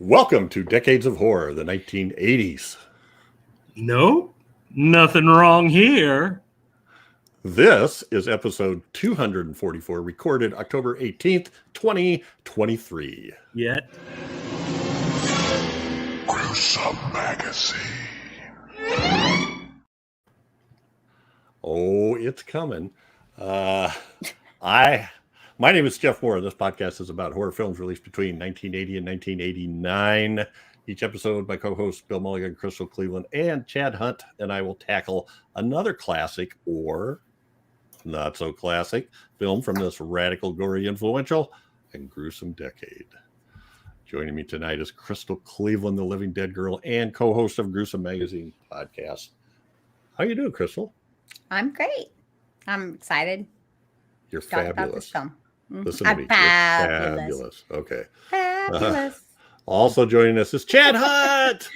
Welcome to Decades of Horror, the 1980s. No, nothing wrong here. This is episode 244, recorded October 18th, 2023. Yet. Gruesome Magazine. Oh, it's coming. My name is Jeff Mohr. This podcast is about horror films released between 1980 and 1989. Each episode, my co-hosts Bill Mulligan, Crystal Cleveland, and Chad Hunt and I will tackle another classic or not so classic film from this radical, gory, influential, and gruesome decade. Joining me tonight is Crystal Cleveland, the Living Dead Girl and co-host of Gruesome Magazine podcast. How you doing, Crystal? I'm great. I'm excited. You're to talk fabulous. about this film. Listen to me. You're fabulous. Okay. Fabulous. Also joining us is Chad Hunt,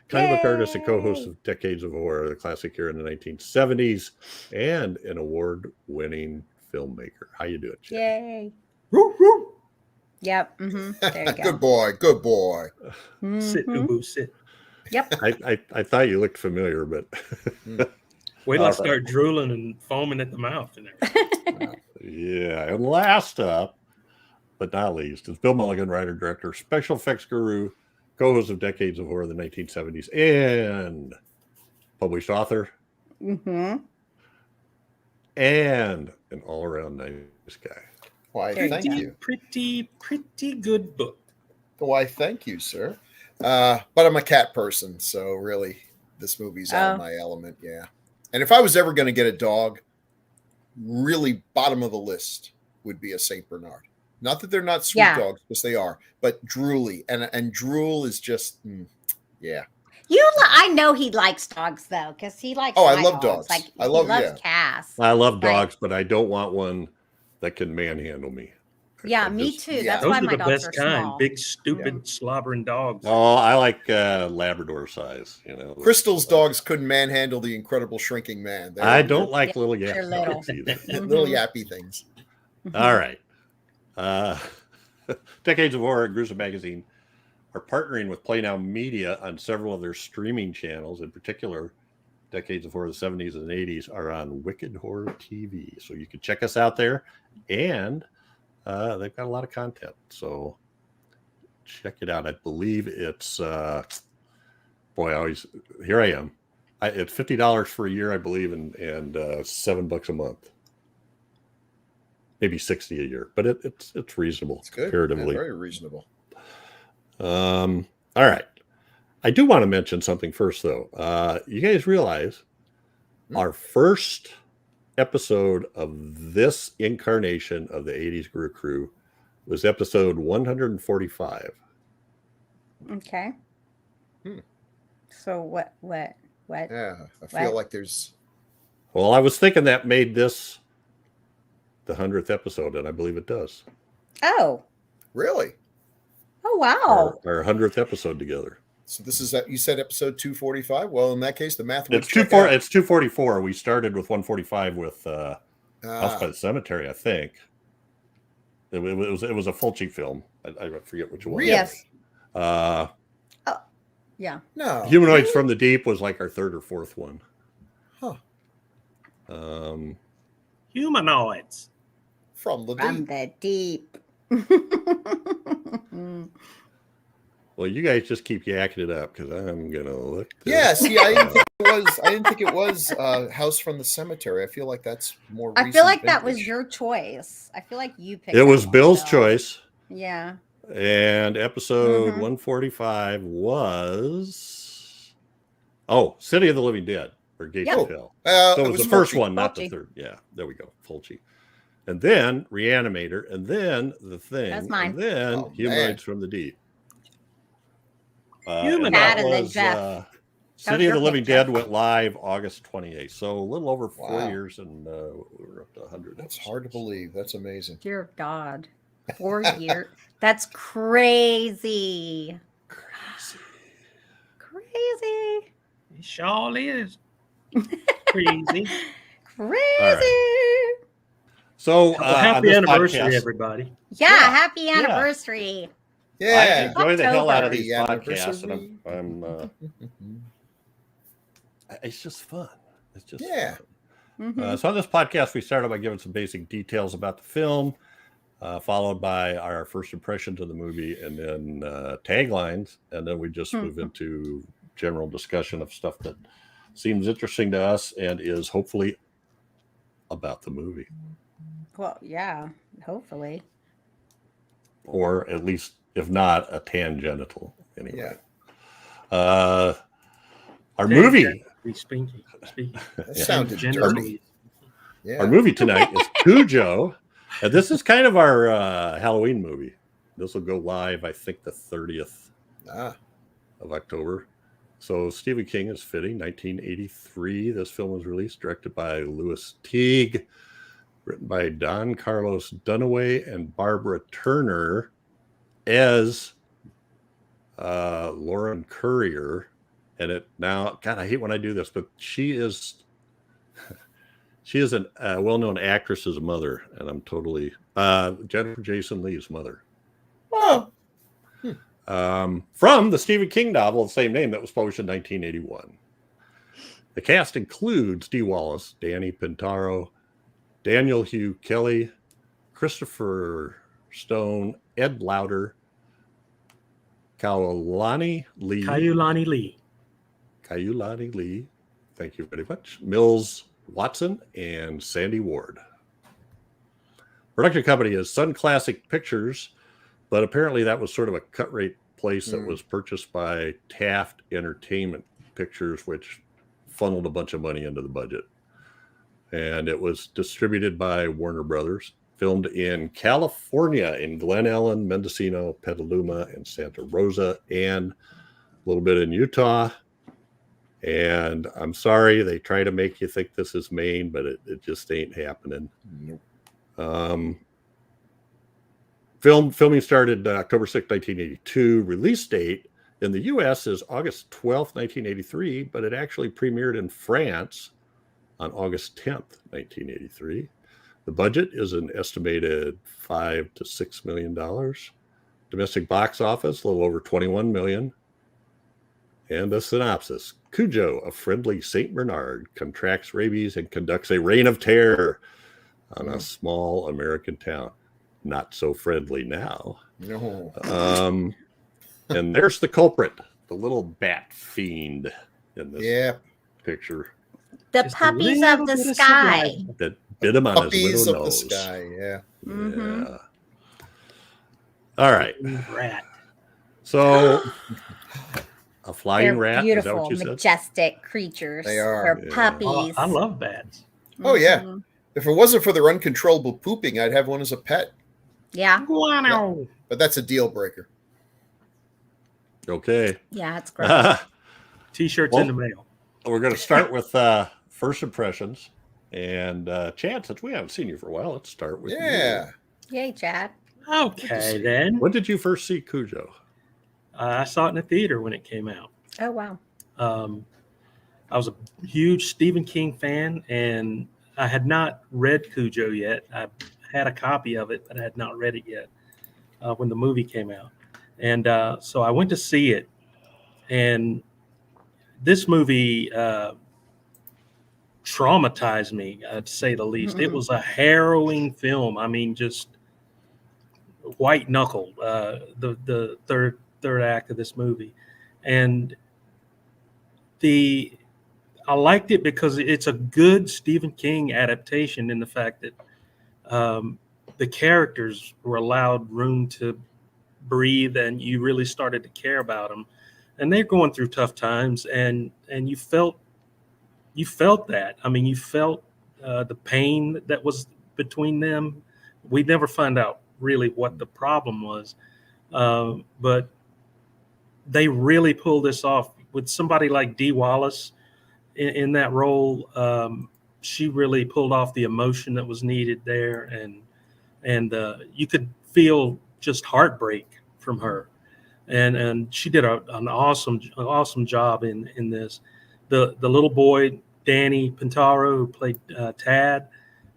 kind of a Yay. artist and co-host of Decades of Horror, the classic here in the 1970s, and an award-winning filmmaker. How you doing, Chad? Yay. Woo, woo. Yep. Mm-hmm. There you go. Good boy, good boy. Sit, Mhm. Ubu, sit. Yep. I thought you looked familiar, but Wait till I All start drooling and foaming at the mouth. And everything. yeah. And last up, but not least, is Bill Mulligan, writer, director, special effects guru, co-host of Decades of Horror in the 1970s, and published author, Mm-hmm. and an all-around nice guy. Why, There you thank go. you. Pretty good book. Why, thank you, sir. But I'm a cat person, so really, this movie's out of my element. Yeah. And if I was ever going to get a dog, really bottom of the list would be a Saint Bernard. Not that they're not sweet dogs, because they are, but drooly, and drool is just, yeah. I know he likes dogs though, because he likes. Oh, I my love dogs. Like I love- he loves yeah. Cass. I love Right. dogs, but I don't want one that can manhandle me. Yeah, I me just- too. yeah. That's Those why are my the dogs best are kind. small. Big, stupid, slobbering dogs. Oh, I like Labrador size. You know, Crystal's dogs couldn't manhandle the incredible shrinking man. I don't like Yeah, little they're yappy little. dogs either. little yappy things. All right. Decades of Horror and Gruesome Magazine are partnering with Play Now Media on several of their streaming channels. In particular, Decades of Horror, the 70s and 80s are on Wicked Horror TV. So you can check us out there. And they've got a lot of content. So check it out. I believe it's, here I am. It's $50 for a year, I believe, and $7 a month. Maybe 60 a year, but it's reasonable It's good. comparatively. Yeah, very reasonable. All right. I do want to mention something first, though. You guys realize our first episode of this incarnation of the 80s Grue Crew was episode 145. Okay. Hmm. So what? Yeah, I feel like there's. Well, I was thinking that made this the 100th episode, and I believe it does. Oh. Really? Oh wow. Our 100th episode together. So this is you said episode 245. Well, in that case, the math would It's check out. It's 244. We started with 145 with House by the Cemetery, I think. It was a Fulci film. I forget which one. Really? Yes. No. Humanoids from the Deep was like our third or fourth one. Huh. Humanoids. From the From deep. the deep. Well, you guys just keep yakking it up because I'm gonna look. Yeah. See, I didn't think it was House from the Cemetery. I feel like that's more. I feel recent like that was vintage. your choice. I feel like you picked. It was that one, Bill's Bill. choice, Yeah. and episode Mhm. 145 was City of the Living Dead or Gates Yep. of Hell. Uh, So it was the first Fulci. one, not the Fulci. third. Yeah, there we go, Fulci. And then Reanimator, and then The Thing, That's mine. and then Oh, Humanoids from the Deep. Humanoids. That and then Jeff. City of your the Living pick, Jeff. Dead went live August 28th. So a little over 4 Wow. years, and we were up to 100. That's hard to believe. That's amazing. Dear God. 4 years. That's crazy. Crazy. It sure is. Crazy. Crazy. So Well, on happy this anniversary, podcast- everybody. Yeah, Yeah, happy yeah. anniversary. Yeah. I enjoy the hell out of Happy these podcasts, anniversary. and it's just fun. It's just Yeah. fun. So on this podcast, we started by giving some basic details about the film, followed by our first impressions of the movie, and then taglines, and then we just move into general discussion of stuff that seems interesting to us and is hopefully about the movie. Well, yeah, hopefully. Or at least, if not, a tangential anyway. Yeah. Our movie. Speaking. That sounded Gender- dirty. Yeah. Our movie tonight is Cujo. And this is kind of our Halloween movie. This will go live, I think, the 30th of October. So Stephen King is fitting. 1983. This film was released, directed by Louis Teague, written by Don Carlos Dunaway and Barbara Turner, as Lauren Currier. And it now, God, I hate when I do this, but she is a well-known actress's mother, and I'm totally Jennifer Jason Leigh's mother. Oh. From the Stephen King novel of the same name that was published in 1981. The cast includes Dee Wallace, Danny Pintaro, Daniel Hugh Kelly, Christopher Stone, Ed Lauder, Kaulani Lee, thank you very much, Mills Watson, and Sandy Ward. Production company is Sun Classic Pictures, but apparently that was sort of a cut rate place that was purchased by Taft Entertainment Pictures, which funneled a bunch of money into the budget. And it was distributed by Warner Brothers, filmed in California, in Glen Ellen, Mendocino, Petaluma, and Santa Rosa, and a little bit in Utah. And I'm sorry, they try to make you think this is Maine, but it just ain't happening. Nope. Filming started October 6, 1982. Release date in the U.S. is August 12th, 1983, but it actually premiered in France on August 10th, 1983. The budget is an estimated $5 to $6 million. Domestic box office, a little over 21 million. And the synopsis: Cujo, a friendly Saint Bernard, contracts rabies and conducts a reign of terror on a small American town. Not so friendly now. No. And there's the culprit, the little bat fiend in this picture. The Just a puppies little of the bit of sky. sublime. That bit him on his Puppies little of the nose. sky. Yeah. Yeah. All right. Rat. So a flying They're rat. beautiful, Is that what you said? majestic creatures. They are. They're Yeah. puppies. I love bats. Oh, yeah. If it wasn't for their uncontrollable pooping, I'd have one as a pet. Yeah. Guano. But that's a deal breaker. Okay. Yeah, it's great. T-shirts Well, in the mail. We're going to start with first impressions. And Chad, since we haven't seen you for a while, let's start with Yeah. Yay, Chad. Okay, then. you. When did you first see Cujo? I saw it in the theater when it came out. Oh, wow. I was a huge Stephen King fan, and I had not read Cujo yet. I had a copy of it, but I had not read it yet when the movie came out. And so I went to see it. And this movie traumatized me, to say the least. It was a harrowing film. I mean, just white knuckle, the third act of this movie. And I liked it because it's a good Stephen King adaptation in the fact that the characters were allowed room to breathe, and you really started to care about them. And they're going through tough times, and you felt that. I mean, you felt the pain that was between them. We never find out really what the problem was, but they really pulled this off with somebody like Dee Wallace in that role. She really pulled off the emotion that was needed there, and you could feel just heartbreak from her, and she did an awesome job in this. The little boy Danny Pintaro, who played Tad,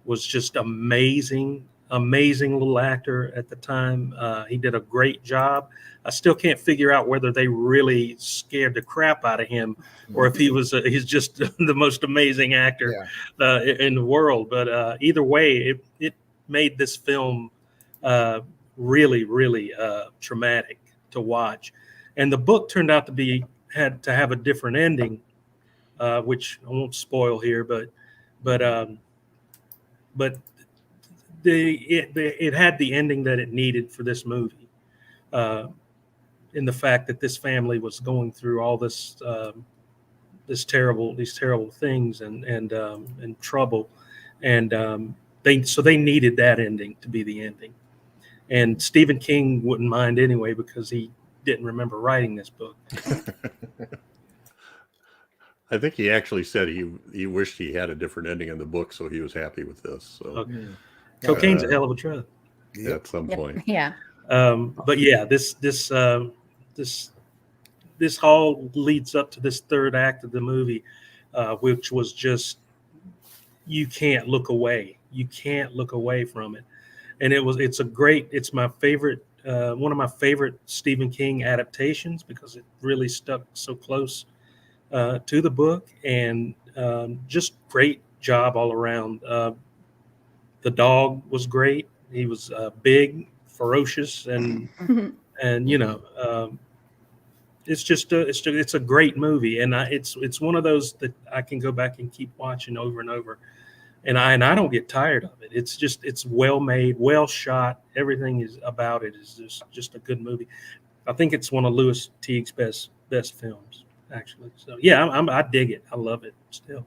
was just amazing. amazing little actor at the time. He did a great job. I still can't figure out whether they really scared the crap out of him or if he's just the most amazing actor in the world. But either way, it made this film really, really traumatic to watch. And the book turned out to had to have a different ending, which I won't spoil here, but it had the ending that it needed for this movie, in the fact that this family was going through all these terrible things and trouble, and they needed that ending to be the ending. And Stephen King wouldn't mind anyway because he didn't remember writing this book. I think he actually said he wished he had a different ending in the book, so he was happy with this. So, okay. Cocaine's a hell of a drug. At some point, Yeah. But yeah, this all leads up to this third act of the movie, which was just, you can't look away. You can't look away from it. And it's my favorite, one of my favorite Stephen King adaptations because it really stuck so close to the book, and just great job all around. The dog was great. He was big, ferocious, and it's a great movie, and it's one of those that I can go back and keep watching over and over, and I don't get tired of it. It's well made, well shot. Everything about it is just a good movie. I think it's one of Louis Teague's best films, actually. So yeah, I dig it. I love it still.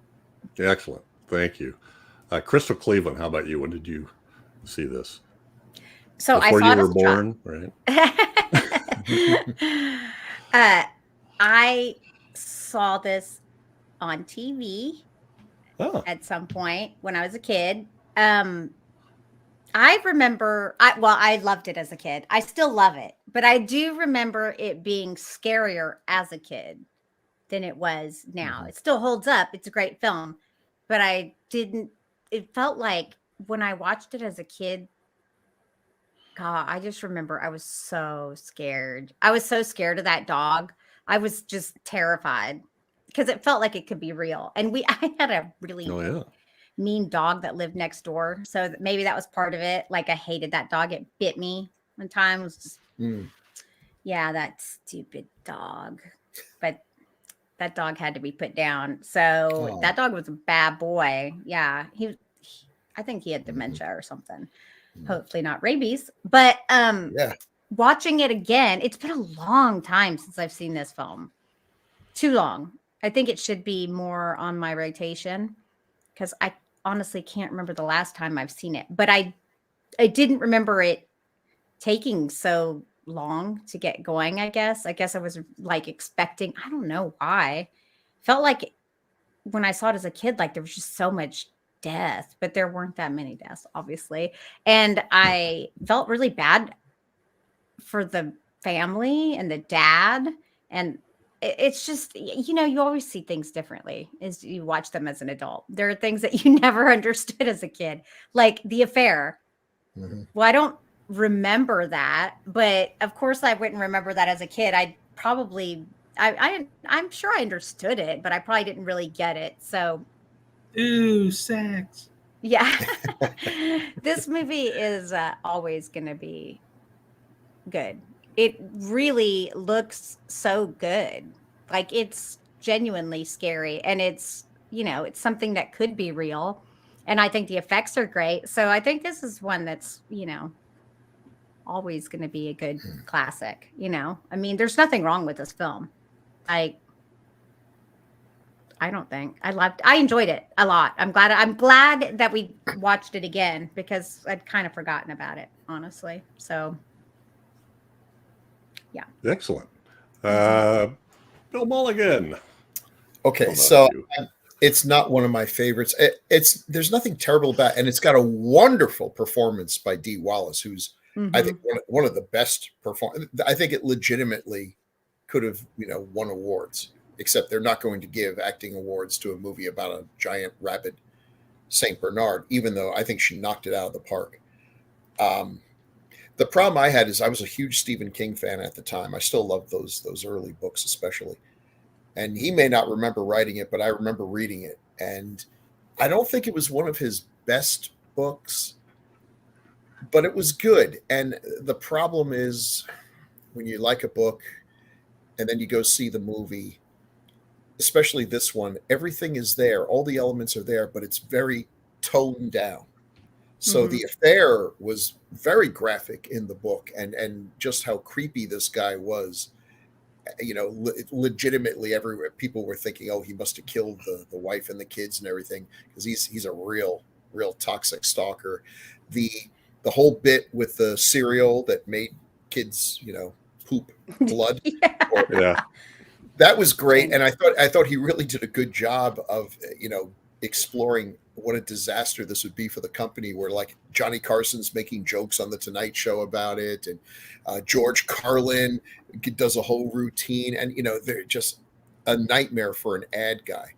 Excellent. Thank you. Crystal Cleveland, how about you? When did you see this? So Before I saw you it were as born, right? I saw this on TV at some point when I was a kid. I remember, I loved it as a kid. I still love it, but I do remember it being scarier as a kid than it was now. Mm-hmm. It still holds up. It's a great film, but it felt like when I watched it as a kid, God, I just remember I was so scared. I was so scared of that dog. I was just terrified because it felt like it could be real. And I had a really mean dog that lived next door. So maybe that was part of it. Like I hated that dog. It bit me one time. It was just, that stupid dog. But that dog had to be put down. So that dog was a bad boy. Yeah. I think he had dementia or something. Hopefully not rabies, but watching it again, it's been a long time since I've seen this film. Too long. I think it should be more on my rotation because I honestly can't remember the last time I've seen it, but I didn't remember it taking so long to get going. I guess I was like expecting, I don't know why. Felt like when I saw it as a kid, like there was just so much death, but there weren't that many deaths, obviously. And I felt really bad for the family and the dad. And it's just, you always see things differently as you watch them as an adult. There are things that you never understood as a kid, like the affair. Mm-hmm. Well, I don't remember that, but of course I wouldn't remember that as a kid. I'm sure I understood it, but I probably didn't really get it. So ooh, sex. Yeah. This movie is always going to be good. It really looks so good. Like it's genuinely scary, and it's something that could be real. And I think the effects are great. So I think this is one that's, always going to be a good classic, I mean, there's nothing wrong with this film. I don't think. I enjoyed it a lot. I'm glad that we watched it again because I'd kind of forgotten about it, honestly. So yeah. Excellent. Bill Mulligan. Okay, so it's not one of my favorites. There's nothing terrible about it, and it's got a wonderful performance by Dee Wallace, who's I think one of the best performers. I think it legitimately could have won awards. Except they're not going to give acting awards to a movie about a giant rabid Saint Bernard, even though I think she knocked it out of the park. The problem I had is I was a huge Stephen King fan at the time. I still love those early books, especially. And he may not remember writing it, but I remember reading it. And I don't think it was one of his best books, but it was good. And the problem is when you like a book and then you go see the movie, especially this one, everything is there. All the elements are there, but it's very toned down. So the affair was very graphic in the book, and just how creepy this guy was. You know, legitimately, everywhere people were thinking, "Oh, he must have killed the wife and the kids and everything," because he's a real toxic stalker. The whole bit with the cereal that made kids, you know, poop blood. That was great, and I thought he really did a good job of, you know, exploring what a disaster this would be for the company, where like Johnny Carson's making jokes on the Tonight Show about it, and George Carlin does a whole routine, and you know, they're just a nightmare for an ad guy.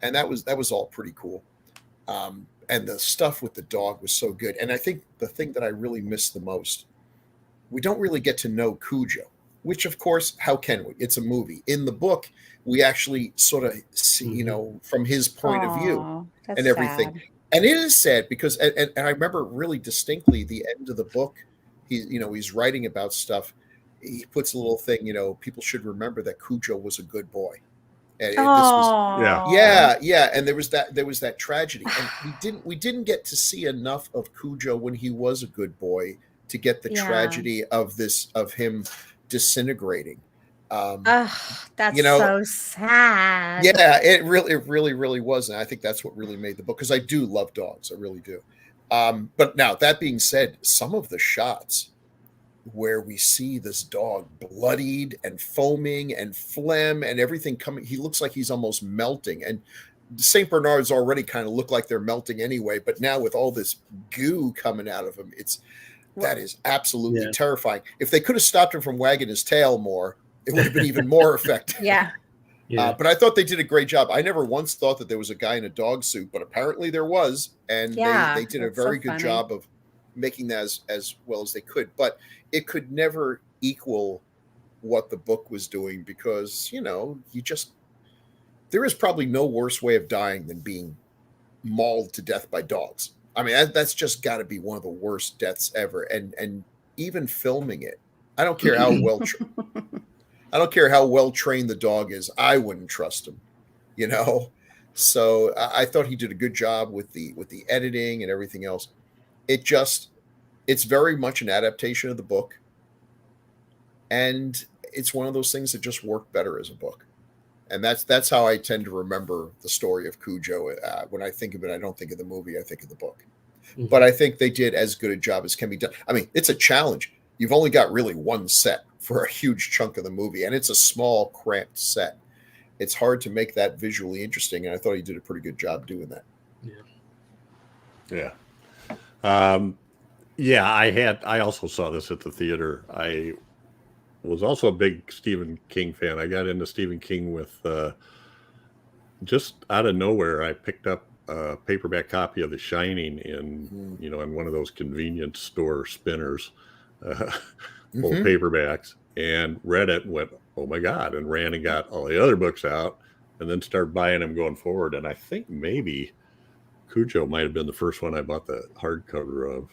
And that was all pretty cool. And the stuff with the dog was so good. And I think the thing that I really missed the most, we don't really get to know Cujo, which of course, how can we? It's a movie. In the book, we actually sort of see, you know, from his point of view and everything. Sad. And it is sad because, and I remember really distinctly the end of the book, he's writing about stuff. He puts a little thing, you know, people should remember that Cujo was a good boy. And this was, yeah. And there was that tragedy. And we didn't get to see enough of Cujo when he was a good boy to get the tragedy of him disintegrating. That's, you know, so sad. Yeah, it really was. And I think that's what really made the book, because I do love dogs. I really do. But now, that being said, some of the shots where we see this dog bloodied and foaming and phlegm and everything coming, he looks like he's almost melting. And St. Bernards already kind of look like they're melting anyway, but now with all this goo coming out of him, that is absolutely terrifying. If they could have stopped him from wagging his tail more, it would have been even more effective. But I thought they did a great job. I never once thought that there was a guy in a dog suit, but apparently there was. And they did a very good job of making that as well as they could. But it could never equal what the book was doing, because, you know, there is probably no worse way of dying than being mauled to death by dogs. I mean, that's just got to be one of the worst deaths ever. And even filming it, I don't care how well trained the dog is, I wouldn't trust him, you know? So I thought he did a good job with the editing and everything else. It's very much an adaptation of the book. And it's one of those things that just work better as a book. And that's how I tend to remember the story of Cujo. When I think of it, I don't think of the movie, I think of the book. But I think they did as good a job as can be done. I mean, it's a challenge. You've only got really one set for a huge chunk of the movie, and it's a small, cramped set. It's hard to make that visually interesting, and I thought he did a pretty good job doing that. I also saw this at the theater. I was also a big Stephen King fan. I got into Stephen King with just out of nowhere. I picked up a paperback copy of The Shining in one of those convenience store spinners, full of paperbacks, and read it and went, oh my God, and ran and got all the other books out and then started buying them going forward. And I think maybe Cujo might have been the first one I bought the hardcover of.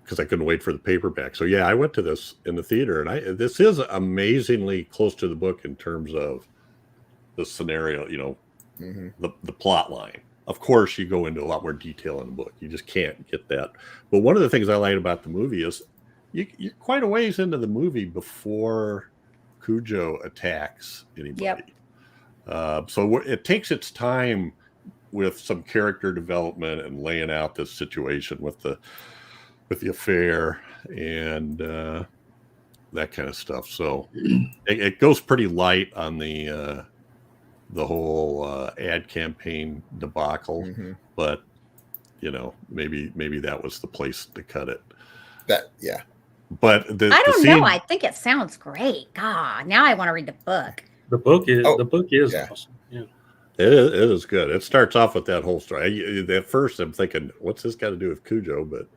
Because I couldn't wait for the paperback. So yeah, I went to this in the theater, and this is amazingly close to the book in terms of the scenario, you know, the plot line. Of course, you go into a lot more detail in the book. You just can't get that. But one of the things I like about the movie is you're quite a ways into the movie before Cujo attacks anybody. So it takes its time with some character development and laying out this situation with the affair and that kind of stuff. So it goes pretty light on the whole ad campaign debacle, but you know, maybe that was the place to cut it. But I don't know. I think it sounds great. God, now I want to read the book. The book is awesome. Yeah. It is good. It starts off with that whole story. At first, I'm thinking, what's this got to do with Cujo? But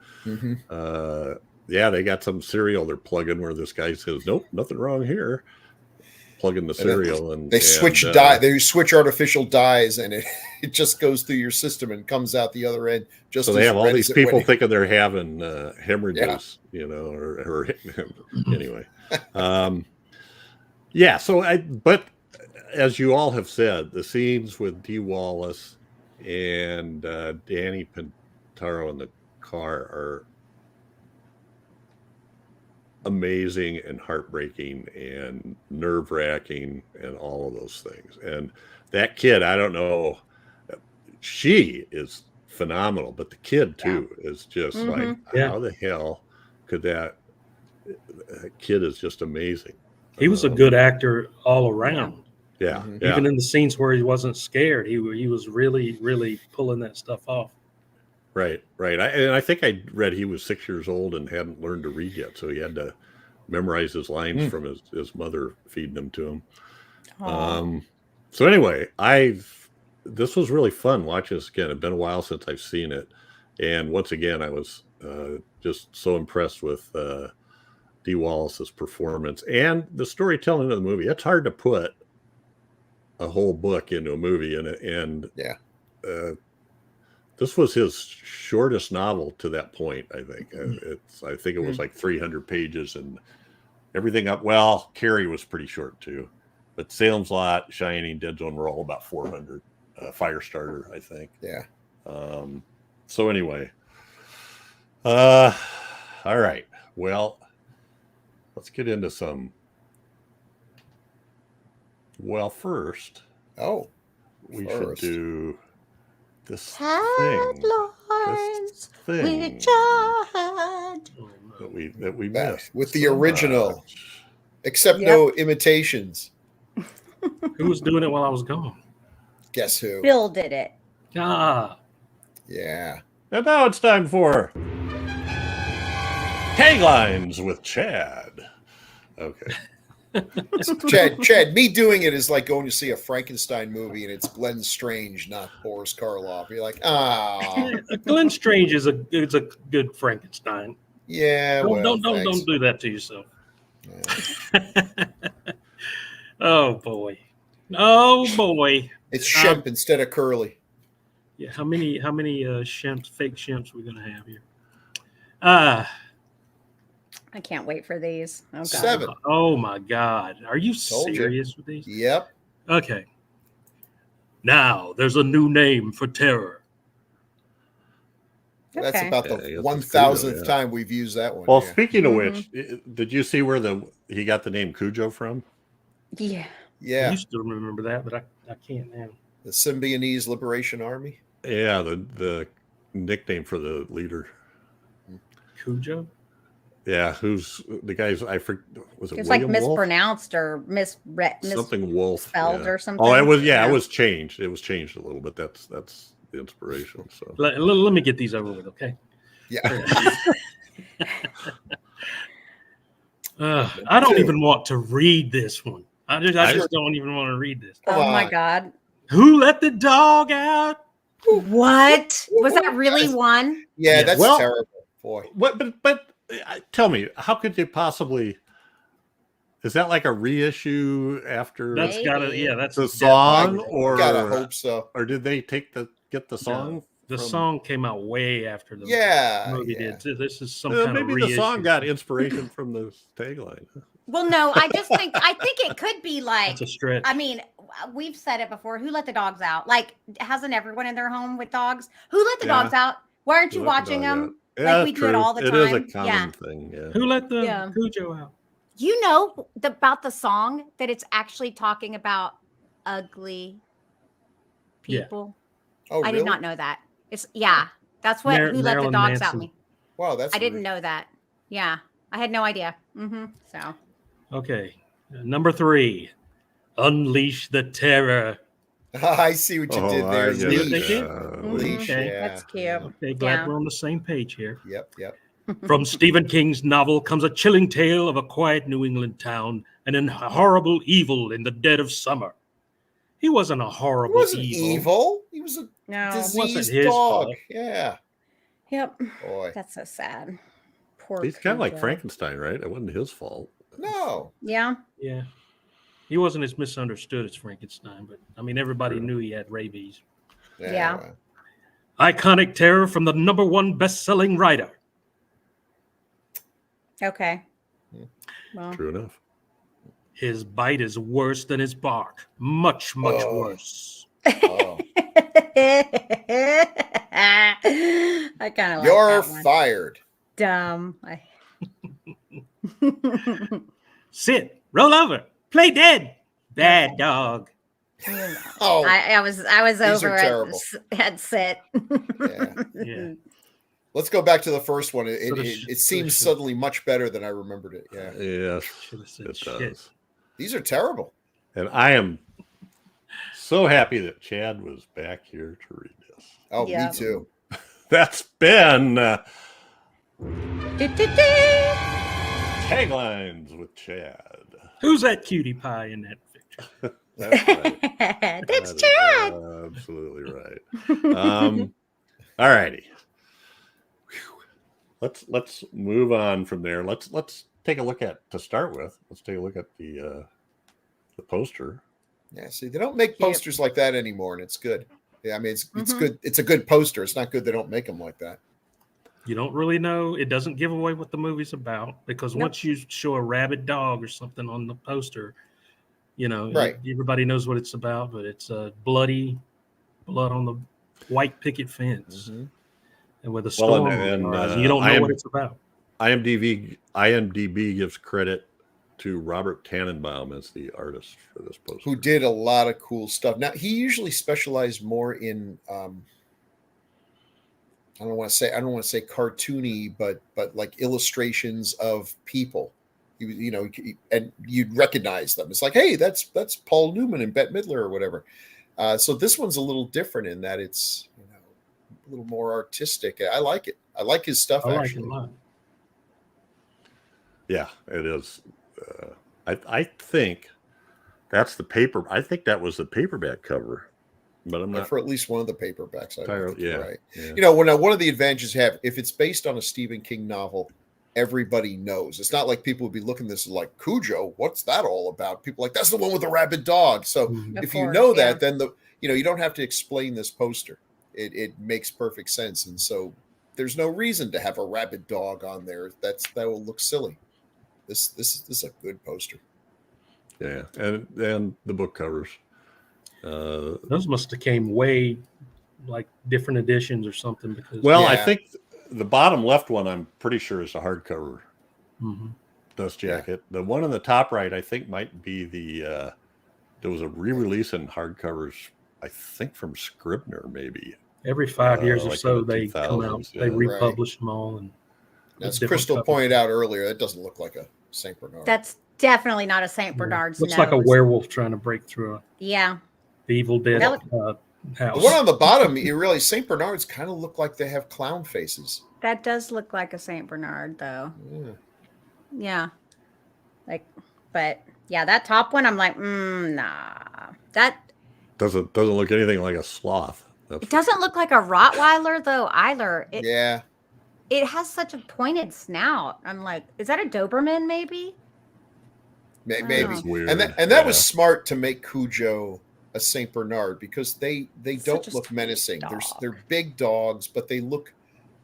yeah, they got some cereal they're plugging where this guy says, nope, nothing wrong here. Plugging the cereal, and they switch dye. They switch artificial dyes, and it just goes through your system and comes out the other end. Just so they have all these people thinking they're having hemorrhages, or anyway. Yeah. So but as you all have said, the scenes with Dee Wallace and Danny Pintaro in the car are amazing and heartbreaking and nerve-wracking and all of those things. And that kid, I don't know, she is phenomenal, but the kid too is just like, how the hell could that kid is just amazing. He was a good actor all around. Yeah. Even in the scenes where he wasn't scared, he was really, really pulling that stuff off. Right. I think I read he was 6 years old and hadn't learned to read yet, so he had to memorize his lines from his mother feeding them to him. So anyway, this was really fun watching this again. It's been a while since I've seen it, and once again, I was just so impressed with Dee Wallace's performance and the storytelling of the movie. It's hard to put a whole book into a movie, and this was his shortest novel to that point. I think I think it was like 300 pages and everything up. Well, Carrie was pretty short too, but Salem's Lot, Shining, Dead Zone were all about 400. Firestarter, I think. Yeah. So anyway, all right. Well, let's get into some. Well, first, we should do this thing that we missed with the original, except no imitations. Who was doing it while I was gone? Guess who? Bill did it. Yeah. And now it's time for Taglines with Chad. Okay. Chad, me doing it is like going to see a Frankenstein movie and it's Glenn Strange, not Boris Karloff. You're like, Glenn Strange is a good Frankenstein. Yeah. Don't do that to yourself. Yeah. Oh boy. It's Shemp instead of Curly. Yeah. How many Shemps, fake Shemps, we're gonna have here? I can't wait for these. Oh, God. 7. Oh my God. Are you serious with these? Yep. Okay. Now there's a new name for terror. That's about the 1,000th time we've used that one. Well, speaking of which, did you see where he got the name Cujo from? Yeah. I used to remember that, but I can't now. The Symbionese Liberation Army? Yeah, the nickname for the leader. Cujo? Yeah, who's the guy's? I forget. Was it? It's William like Wolf? mispronounced or something Wolf spelled or something. Oh, it was. Yeah, it was changed. It was changed a little bit. That's the inspiration. So let me get these over with, okay? Yeah. I don't even want to read this one. I just don't even want to read this. Oh my God! Who let the dog out? What was that? Really one? Yeah, that's terrible, boy. But tell me, how could they possibly? Is that like a reissue after? That's that's the song, or gotta hope so. Or did they get the song? The song came out way after the movie did. This is some kind of reissue. Maybe the song got inspiration from the tagline. Well, no, I think it could be like. It's a stretch. I mean, we've said it before. Who let the dogs out? Like, hasn't everyone in their home with dogs? Who let the dogs out? Why aren't you watching them? Yeah, like we do it all the time. It is a common thing. Yeah. Who let the Cujo out? You know about the song that it's actually talking about ugly people. Yeah. Oh, I did not know that. It's that's what Who Let the Dogs Out me. Wow, that's I didn't know that. Yeah, I had no idea. So okay, number 3, Unleash the Terror. I see what you did there. Leash. Okay. That's cute. Okay, glad we're on the same page here. Yep. From Stephen King's novel comes a chilling tale of a quiet New England town and a horrible evil in the dead of summer. He wasn't a He horrible wasn't evil. He was a No. Wasn't diseased his dog. fault. Yeah. Yep. Boy. That's so sad. Poor He's kind of like Cujo. Frankenstein, right? It wasn't his fault. No. Yeah. Yeah. He wasn't as misunderstood as Frankenstein, but I mean, everybody True. knew he had rabies. Yeah. Well. Iconic terror from the #1 best-selling writer. Okay. Well. True enough. His bite is worse than his bark. Much, much Oh. worse. Oh. I kind of like You're that one. fired. Dumb. Sit, roll over, play dead. Bad dog. Oh. I was These over are at terrible. at sit. Yeah. Yeah. Let's go back to the first one. It Should've- seems suddenly much better than I remembered it. Yeah. Yes, Should have said it shit. does. These are terrible. And I am so happy that Chad was back here to read this. Oh, Yeah. me too. That's been Taglines with Chad. Who's that cutie pie in that picture? That's right. That's That is Chad. absolutely right. All righty. Let's move on from there. Let's take a look at, to start with. Let's take a look at the poster. Yeah. See, they don't make posters like that anymore, and it's good. Yeah. I mean, it's good. It's a good poster. It's not good they don't make them like that. You don't really know. It doesn't give away what the movie's about because once you show a rabid dog or something on the poster, you know, Right. everybody knows what it's about, but it's blood on the white picket fence and with a storm on the horizon. You don't know what it's about. IMDb gives credit to Robert Tanenbaum as the artist for this poster. Who did a lot of cool stuff. Now, he usually specialized more in I don't want to say cartoony, but like illustrations of people. He was, you know, and you'd recognize them. It's like, hey, that's Paul Newman and Bette Midler or whatever. So this one's a little different in that it's, you know, a little more artistic. I like it. I like his stuff. I like actually. it a lot. Yeah, it is. I think that's the paper. I think that was the paperback cover, but I'm not For at least one of the paperbacks. I think you're right. Yeah. You know, one of the advantages you have, if it's based on a Stephen King novel, everybody knows. It's not like people would be looking at this like, Cujo, what's that all about? People are like, that's the one with the rabid dog. So if you know that, then you don't have to explain this poster. It makes perfect sense. And so there's no reason to have a rabid dog on there. That will look silly. This is a good poster. Yeah, and the book covers. Those must have came way like different editions or something because I think the bottom left one I'm pretty sure is a hardcover dust jacket. The one on the top right I think might be there was a re-release in hardcovers, I think from Scribner maybe. every 5 years or like so in the they come out, 2000s, they yeah. republish them all. And As different Crystal covers. pointed out earlier, that doesn't look like a Saint Bernard. That's definitely not a Saint Bernard's. looks like a nose. werewolf trying to break through Yeah. the Evil Dead That house. The one on the bottom, you really Saint Bernards kind of look like they have clown faces. That does look like a Saint Bernard, though. Yeah. Like, but yeah, that top one, I'm like, nah. That Doesn't look anything like a sloth. it doesn't look like a Rottweiler though either. It has such a pointed snout. I'm like, is that a Doberman maybe? Maybe. That's weird. And that was smart to make Cujo a Saint Bernard because they don't Such a look sweet menacing. dog. They're big dogs, but they look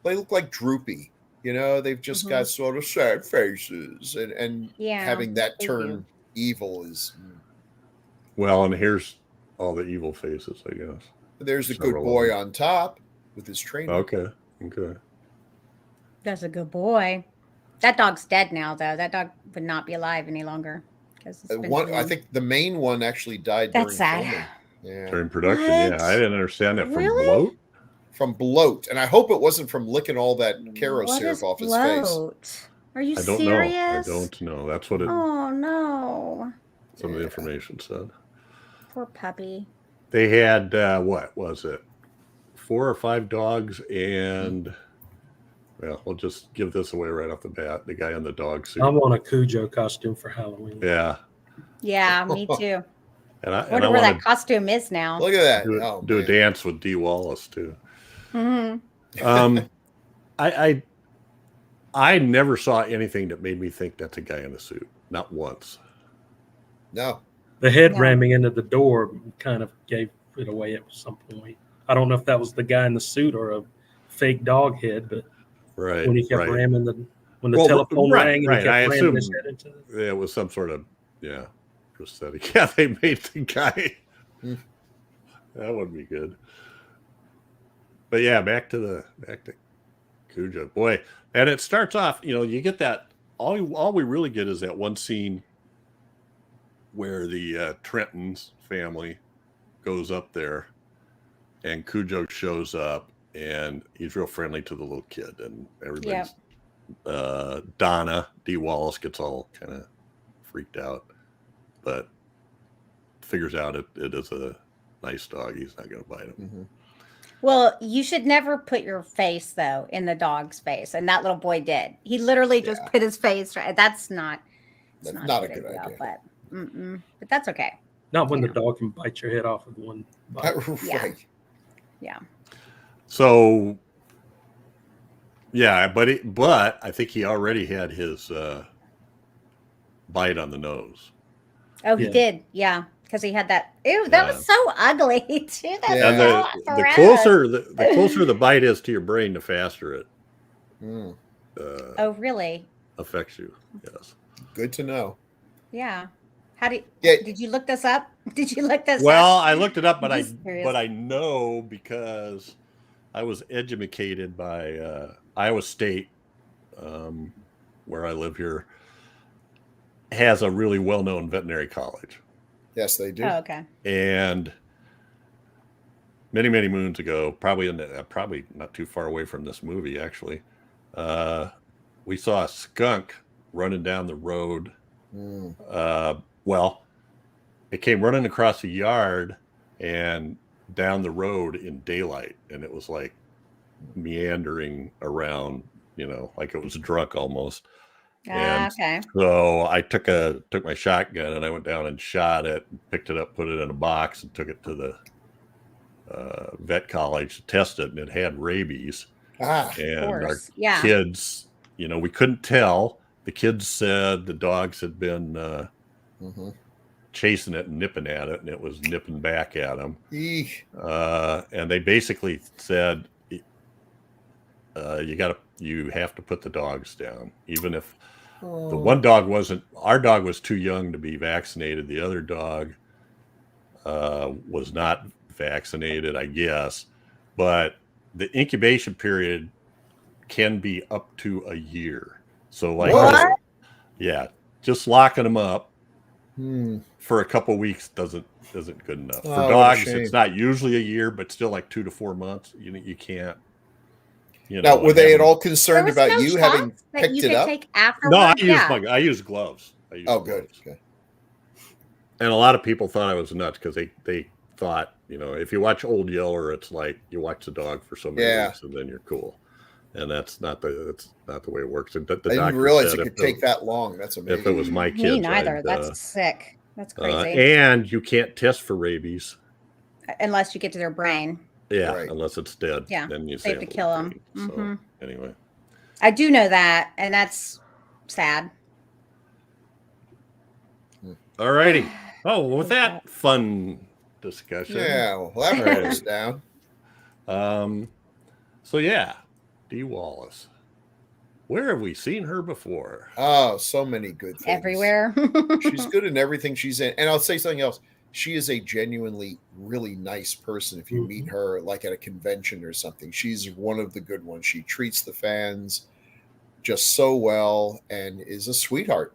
like droopy. You know, they've just got sort of sad faces, and having that they turn do. evil is. Well, and here's all the evil faces, I guess. There's the good Several boy of them. on top with his trainer. Okay. That's a good boy. That dog's dead now, though. That dog would not be alive any longer. I think the main one actually died. That's sad. filming. Yeah. During production, What? I didn't understand that from Really? bloat. From bloat, and I hope it wasn't from licking all that Caro What syrup is off his face. bloat? Are you I don't serious? know. I don't know. That's what Oh no, some of the information said. poor puppy. They had what was it? 4 or 5 dogs, and well, we'll just give this away right off the bat. The guy in the dog suit. I want a Cujo costume for Halloween. Yeah. Yeah, me too. And I wonder where want that costume is now. Look at that. to do a dance with Dee Wallace too. Mm-hmm. I never saw anything that made me think that's a guy in a suit. Not once. No. The head No. ramming into the door kind of gave it away at some point. I don't know if that was the guy in the suit or a fake dog head, but Right. when he kept right. ramming when the Well, telephone right, rang and right. he kept I ramming assume his head into it. it was some sort of prosthetic. Yeah, they made the guy. That would be good. But yeah, back to Cujo. Boy, and it starts off, you get that all we really get is that one scene where the Trenton's family goes up there and Cujo shows up and he's real friendly to the little kid and everybody's Donna D. Wallace gets all kind of freaked out, but figures out it is a nice dog. He's not going to bite him. Mm-hmm. Well, you should never put your face though in the dog's face, and that little boy did. He literally just put his face right. That's not a good idea. But that's okay. Not when the dog can bite your head off with one bite. Right. Yeah. So, yeah, but I think he already had his bite on the nose. Oh, he did. Yeah, because he had that. Ew, that was so ugly too. That's And the closer the bite is to your brain, the faster it. Oh, really? Affects you. Yes. Good to know. Yeah. How do you? Did you look this up? Did you look this up? Well, I looked it up, but curious. I know because I was educated by Iowa State, where I live here, has a really well-known veterinary college. Yes, they do. Oh, okay. And many, many moons ago, probably not too far away from this movie, actually, we saw a skunk running down the road. Well, it came running across the yard and down the road in daylight, and it was like meandering around, like it was drunk almost. Okay. So I took my shotgun and I went down and shot it, picked it up, put it in a box, and took it to the vet college to test it, and it had rabies. And our kids, we couldn't tell. The kids said the dogs had been chasing it and nipping at it, and it was nipping back at them. And they basically said, you have to put the dogs down, even if the one dog our dog was too young to be vaccinated. The other dog was not vaccinated, I guess, but the incubation period can be up to a year. So just locking them up for a couple weeks isn't good enough. For dogs, it's not usually a year, but still like 2 to 4 months. You can't. Now, were they at all concerned about you having picked it up? No, I use gloves. Good. Okay. And a lot of people thought I was nuts because they thought, if you watch Old Yeller, it's like you watch the dog for so many weeks and then you're cool. And that's not the way it works. And I didn't realize it could take that long. That's amazing. If it was my kids, me neither. That's sick. That's crazy. And you can't test for rabies unless you get to their brain. Yeah, unless it's dead. Yeah, then you have to kill them. So anyway, I do know that, and that's sad. All righty. Oh, with that fun discussion. Yeah, well, that brought us down. So yeah, Dee Wallace. Where have we seen her before? Oh, so many good things. Everywhere. She's good in everything she's in. And I'll say something else. She is a genuinely really nice person. If you meet her like at a convention or something, she's one of the good ones. She treats the fans just so well and is a sweetheart.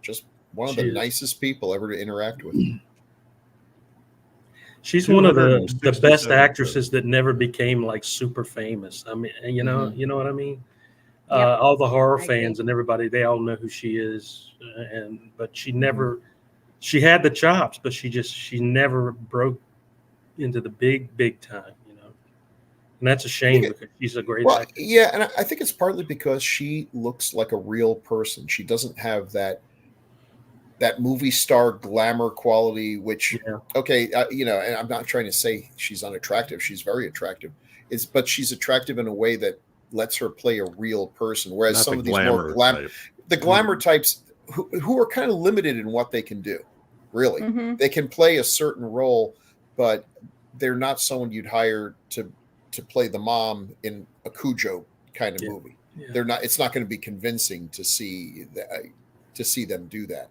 Just one of the nicest people ever to interact with. She's one of the best actresses that never became like super famous. I mean, you know what I mean? Yep. All the horror fans and everybody, they all know who she is. But she never... She had the chops, but she never broke into the big time, and that's a shame because she's a great actress. Yeah, and I think it's partly because she looks like a real person. She doesn't have that that movie star glamour quality, which, Yeah. okay, and I'm not trying to say she's unattractive. She's very attractive. But she's attractive in a way that lets her play a real person. Whereas Not some the of these more glamour type. the glamour types who are kind of limited in what they can do, really. Mhm. They can play a certain role, but they're not someone you'd hire to play the mom in a Cujo kind of movie. Yeah. They're not. It's not going to be convincing to see them do that.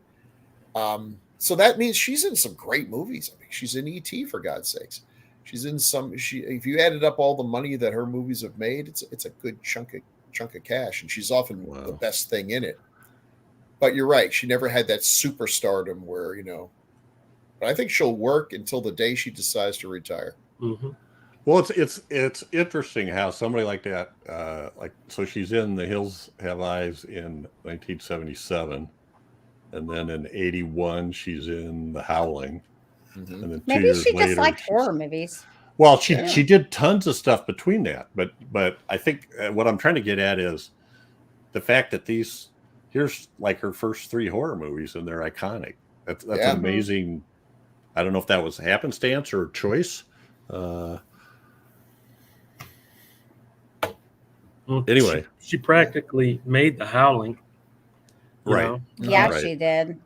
So that means she's in some great movies. I mean, she's in E.T. for God's sakes. She's in some. If you added up all the money that her movies have made, it's a good chunk of cash, and she's often the best thing in it. But you're right; she never had that superstardom where But I think she'll work until the day she decides to retire. Mm-hmm. Well, it's interesting how somebody like that, so she's in The Hills Have Eyes in 1977, and then in 81 she's in The Howling, and then 2 Maybe years she later, just liked horror movies. Well, she did tons of stuff between that, but I think what I'm trying to get at is the fact that here's like her first 3 horror movies and they're iconic. That's an amazing. I don't know if that was happenstance or choice. Anyway, she practically made The Howling. Right. Yeah, right. she did.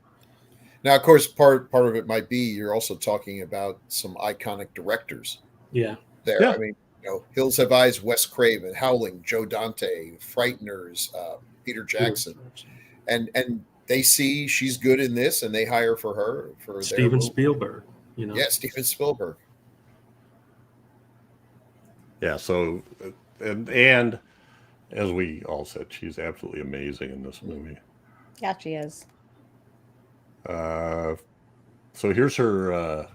Now, of course, part of it might be you're also talking about some iconic directors. Yeah. There, I mean, Hills Have Eyes, Wes Craven, Howling, Joe Dante, Frighteners, Peter Jackson, and they see she's good in this, and they hire for Steven Spielberg. Yeah, Steven Spielberg. Yeah. So, and as we all said, she's absolutely amazing in this movie. Yeah, she is. So here's her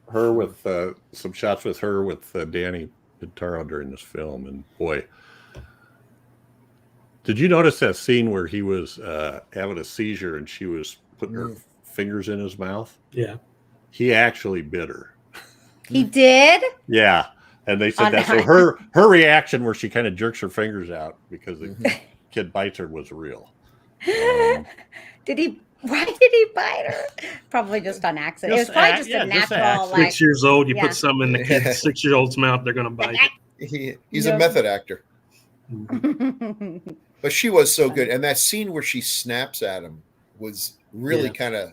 with some shots with her with Danny Pintaro during this film, and boy, did you notice that scene where he was having a seizure and she was putting her fingers in his mouth? Yeah, he actually bit her. He did? Yeah, and they said that. So her reaction where she kind of jerks her fingers out because the kid bites her was real. Why did he bite her? Probably just on accident. It was probably just a natural. 6 years old, you put something in the kid's 6-year-old's mouth, they're going to bite it. He's a method actor. But she was so good, and that scene where she snaps at him was really kind of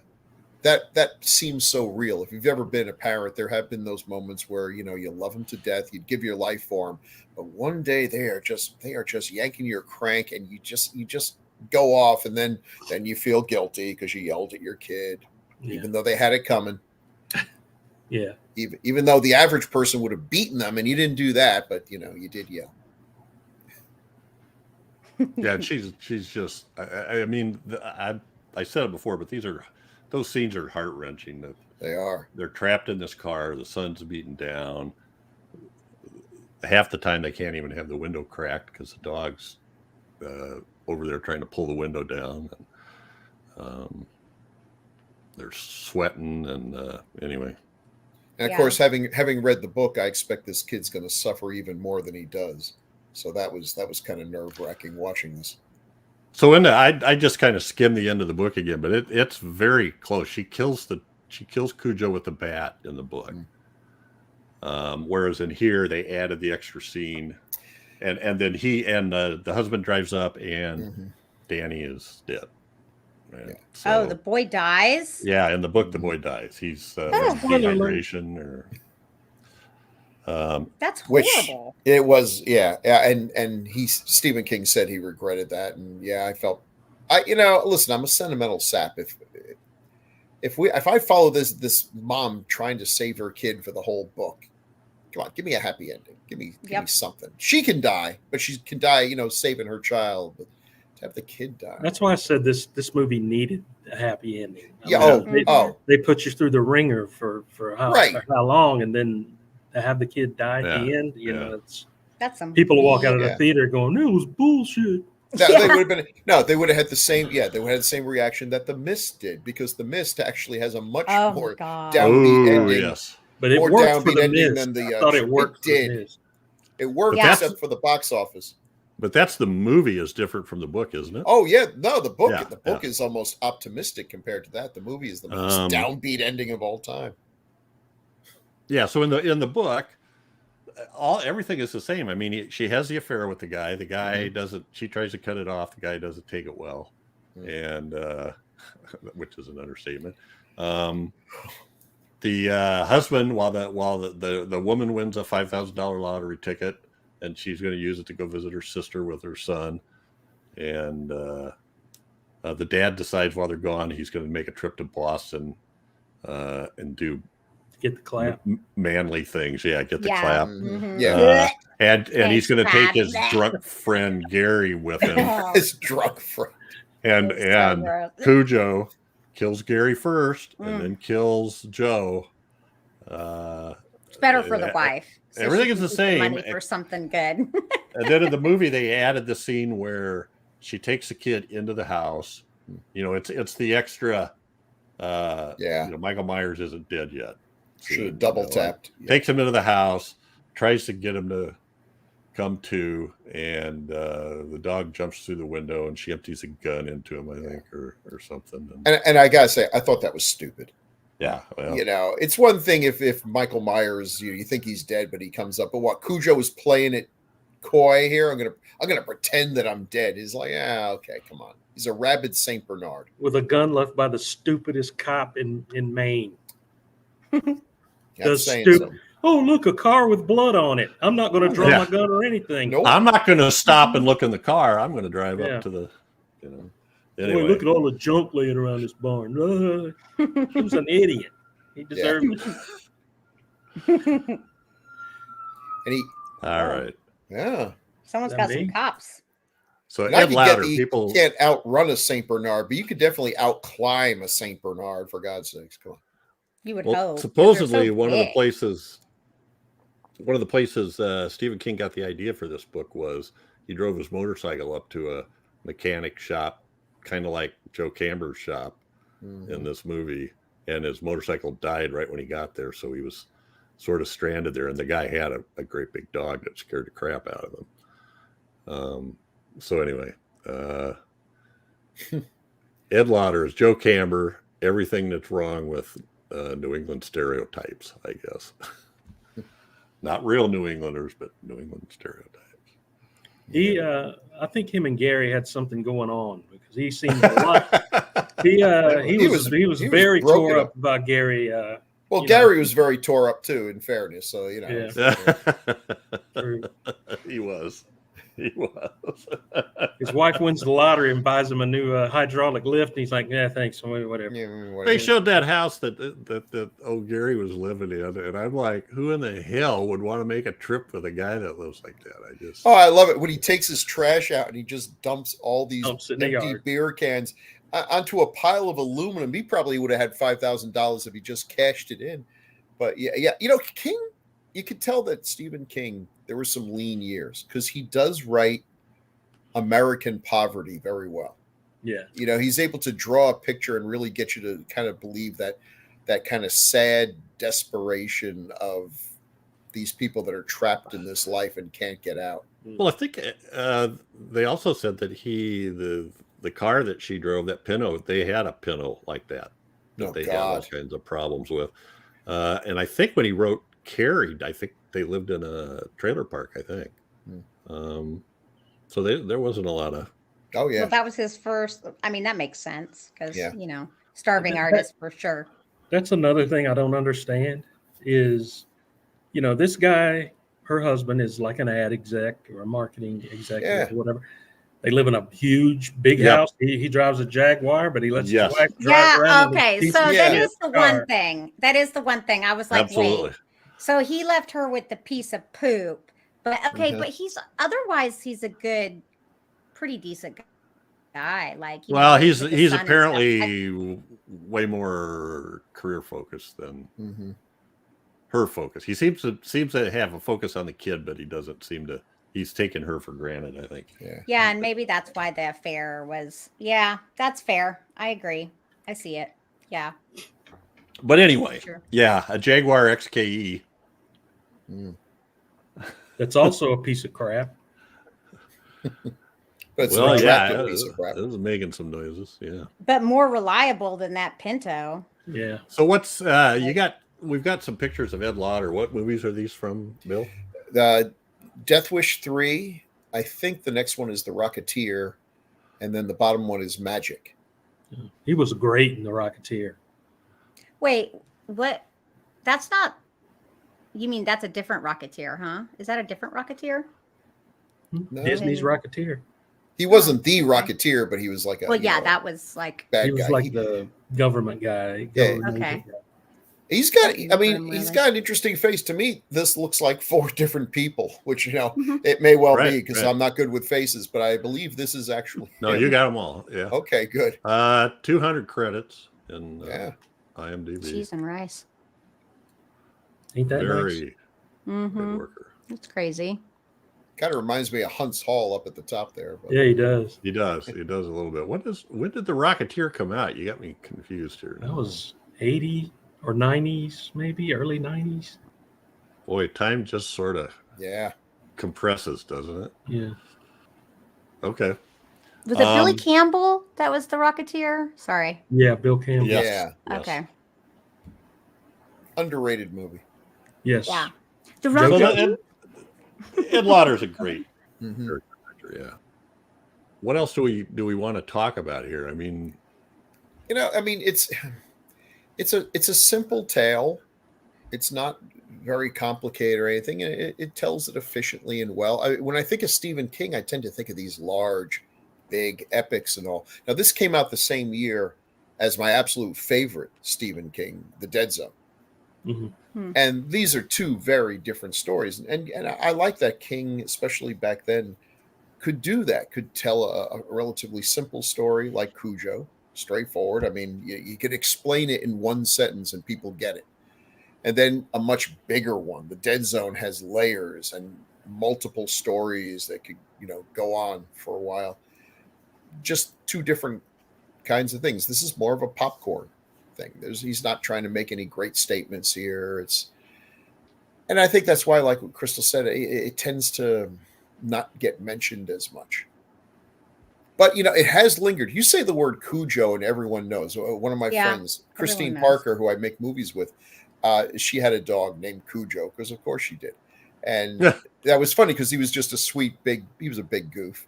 that seems so real. If you've ever been a parent, there have been those moments where you love them to death, you'd give your life for them, but one day they are just yanking your crank, and you just go off, and then you feel guilty because you yelled at your kid, even though they had it coming. Yeah, even though the average person would have beaten them, and you didn't do that, but you did yell. Yeah, she's just. I mean, I said it before, but those scenes are heart wrenching. That they are. They're trapped in this car. The sun's beaten down. Half the time they can't even have the window cracked because the dog's over there trying to pull the window down. And, they're sweating, and anyway. And of course, having read the book, I expect this kid's going to suffer even more than he does. So that was kind of nerve-wracking watching this. So I just kind of skimmed the end of the book again, but it's very close. She kills Cujo with the bat in the book, whereas in here they added the extra scene, and then the husband drives up and Danny is dead. Right? So, the boy dies. Yeah, in the book the boy dies. He's dehydration or. That's horrible. It was, and Stephen King said he regretted that, and I felt, listen, I'm a sentimental sap. If I follow this mom trying to save her kid for the whole book, come on, give me a happy ending. Give me something. She can die, but she can die, saving her child. But to have the kid die, that's why I said this movie needed a happy ending. They put you through the ringer for how long, and then to have the kid die at the end, that's some people will walk out of the theater going, "It was bullshit." They would have had the same. Yeah, they would have had the same reaction that The Mist did, because The Mist actually has a much more downbeat ending. Yes. But it worked for The Mist. Than the, I thought it worked. It worked, except for the box office. But that's the movie is different from the book, isn't it? Oh yeah, no, the book Yeah, is almost optimistic compared to that. The movie is the most downbeat ending of all time. Yeah, so in the book, everything is the same. I mean, she has the affair with the guy. The guy doesn't. She tries to cut it off. The guy doesn't take it well, and which is an understatement. The husband, while the woman wins a $5,000 lottery ticket, and she's going to use it to go visit her sister with her son, and the dad decides while they're gone he's going to make a trip to Boston and do get the clap, manly things. Yeah, get the clap. Yeah, and he's going to take his drunk friend Gary with him. His drunk friend. And Cujo kills Gary first, and then kills Joe. It's better for the wife. So everything is the same. Money for something good. And then in the movie, they added the scene where she takes the kid into the house. You know, it's the extra. You know, Michael Myers isn't dead yet. Should have double tapped. Takes him into the house, tries to get him to come to, and the dog jumps through the window, and she empties a gun into him, I think, or something. And I gotta say, I thought that was stupid. Yeah, well, you know, it's one thing if Michael Myers, you think he's dead, but he comes up. But what Cujo was playing it coy here. I'm gonna pretend that I'm dead. He's like, okay, come on. He's a rabid Saint Bernard with a gun left by the stupidest cop in Maine. Oh, look, a car with blood on it. I'm not going to draw my gun or anything. Nope. I'm not going to stop and look in the car. I'm going to drive up to the, you know. Anyway. Boy, look at all the junk laying around this barn. He was an idiot. He deserved it. And all right. Yeah. Someone's got some cops. So Ed Lauder, people can't outrun a Saint Bernard, but you could definitely outclimb a Saint Bernard, for God's sakes. Come on. You would hope. Supposedly, one of the places Stephen King got the idea for this book was he drove his motorcycle up to a mechanic shop, kind of like Joe Camber's shop in this movie, and his motorcycle died right when he got there, so he was sort of stranded there, and the guy had a great big dog that scared the crap out of him. So anyway, Ed Lauder is Joe Camber, everything that's wrong with New England stereotypes, I guess. Not real New Englanders, but New England stereotypes. I think him and Gary had something going on because he seemed a lot. He was very tore up about Gary. Well, Gary was very tore up too, in fairness. So you know, he was. His wife wins the lottery and buys him a new hydraulic lift. And he's like, "Yeah, thanks, whatever." Yeah, they showed that house that old Gary was living in, and I'm like, who in the hell would want to make a trip with a guy that lives like that? I love it when he takes his trash out and he just dumps all these empty beer cans onto a pile of aluminum. He probably would have had $5,000 if he just cashed it in. But yeah, you know, King. You could tell that Stephen King, there were some lean years because he does write American poverty very well. Yeah. You know, he's able to draw a picture and really get you to kind of believe that kind of sad desperation of these people that are trapped in this life and can't get out. Well, I think they also said that the car that she drove, that Pinto, they had a Pinto like that they had all kinds of problems with. And I think when he wrote Carrie, I think they lived in a trailer park, I think. So there wasn't a lot of. Oh yeah. Well, that was his first. I mean, that makes sense because you know, starving artist for sure. That's another thing I don't understand is, you know, this guy, her husband is like an ad exec or a marketing executive or whatever. They live in a huge, big house. He drives a Jaguar, but he lets his wife drive around. Okay, so that is the one thing. That is the one thing. I was like, absolutely. Wait. So he left her with the piece of poop. But okay, but he's a good, pretty decent guy. Like, he's apparently way more career focused than her focus. He seems to have a focus on the kid, but he doesn't seem to. He's taken her for granted, I think. Yeah, and maybe that's why the affair was. Yeah, that's fair. I agree. I see it. Yeah. But anyway, a Jaguar XKE. That's also a piece of crap. But it's Well, an yeah, attractive piece of it crap. was making some noises. Yeah. But more reliable than that Pinto. Yeah. So what's you got? We've got some pictures of Ed Lauder. What movies are these from, Bill? Death Wish 3. I think the next one is The Rocketeer, and then the bottom one is Magic. He was great in The Rocketeer. Wait, what? That's not. You mean that's a different Rocketeer, huh? Is that a different Rocketeer? No. Disney's Rocketeer. He wasn't the Rocketeer, but he was like a Well, yeah, that was like. bad He was guy. like the government guy. Yeah. government Okay. agent guy. He's got. I mean, Really? he's got an interesting face. To me, this looks like 4 different people, which Mhm. it may well Right, be because right. I'm not good with faces, but I believe this is actually. No, him. you got them all. Yeah. Okay, good. 200 credits in Yeah. IMDb. Cheese and rice. Ain't that nice? Very good Mm-hmm. worker. That's crazy. Kind of reminds me of Hunt's Hall up at the top there. But Yeah, he does. He does. He does a little bit. When did the Rocketeer come out? You got me confused here. That was 80 or 90s, maybe early 90s. Boy, time just sort of yeah. compresses, doesn't it? Yeah. Okay. Was it Billy Um, Campbell that was the Rocketeer? Sorry. Yeah, Bill Campbell. Yes. Yeah. Yes. Okay. Underrated movie. Yes. Yeah. The So Rocketeer. Ed Lauder's a great Mhm. character. Yeah. What else do we want to talk about here? I mean, I mean, it's a simple tale. It's not very complicated or anything, and it tells it efficiently and well. When I think of Stephen King, I tend to think of these large, big epics and all. Now, this came out the same year as my absolute favorite Stephen King, The Dead Zone. Mhm. And these are 2 very different stories. And I like that King, especially back then, could do that, could tell a relatively simple story like Cujo, straightforward. I mean, you could explain it in 1 sentence and people get it. And then a much bigger one. The Dead Zone has layers and multiple stories that could, go on for a while. Just 2 different kinds of things. This is more of a popcorn thing. He's not trying to make any great statements here. And I think that's why, like what Crystal said, it tends to not get mentioned as much. But it has lingered. You say the word Cujo, and everyone knows. One of my friends, Christine knows. Parker, who I make movies with, she had a dog named Cujo because, of course, she did. And that was funny because he was just a sweet, he was a big goof.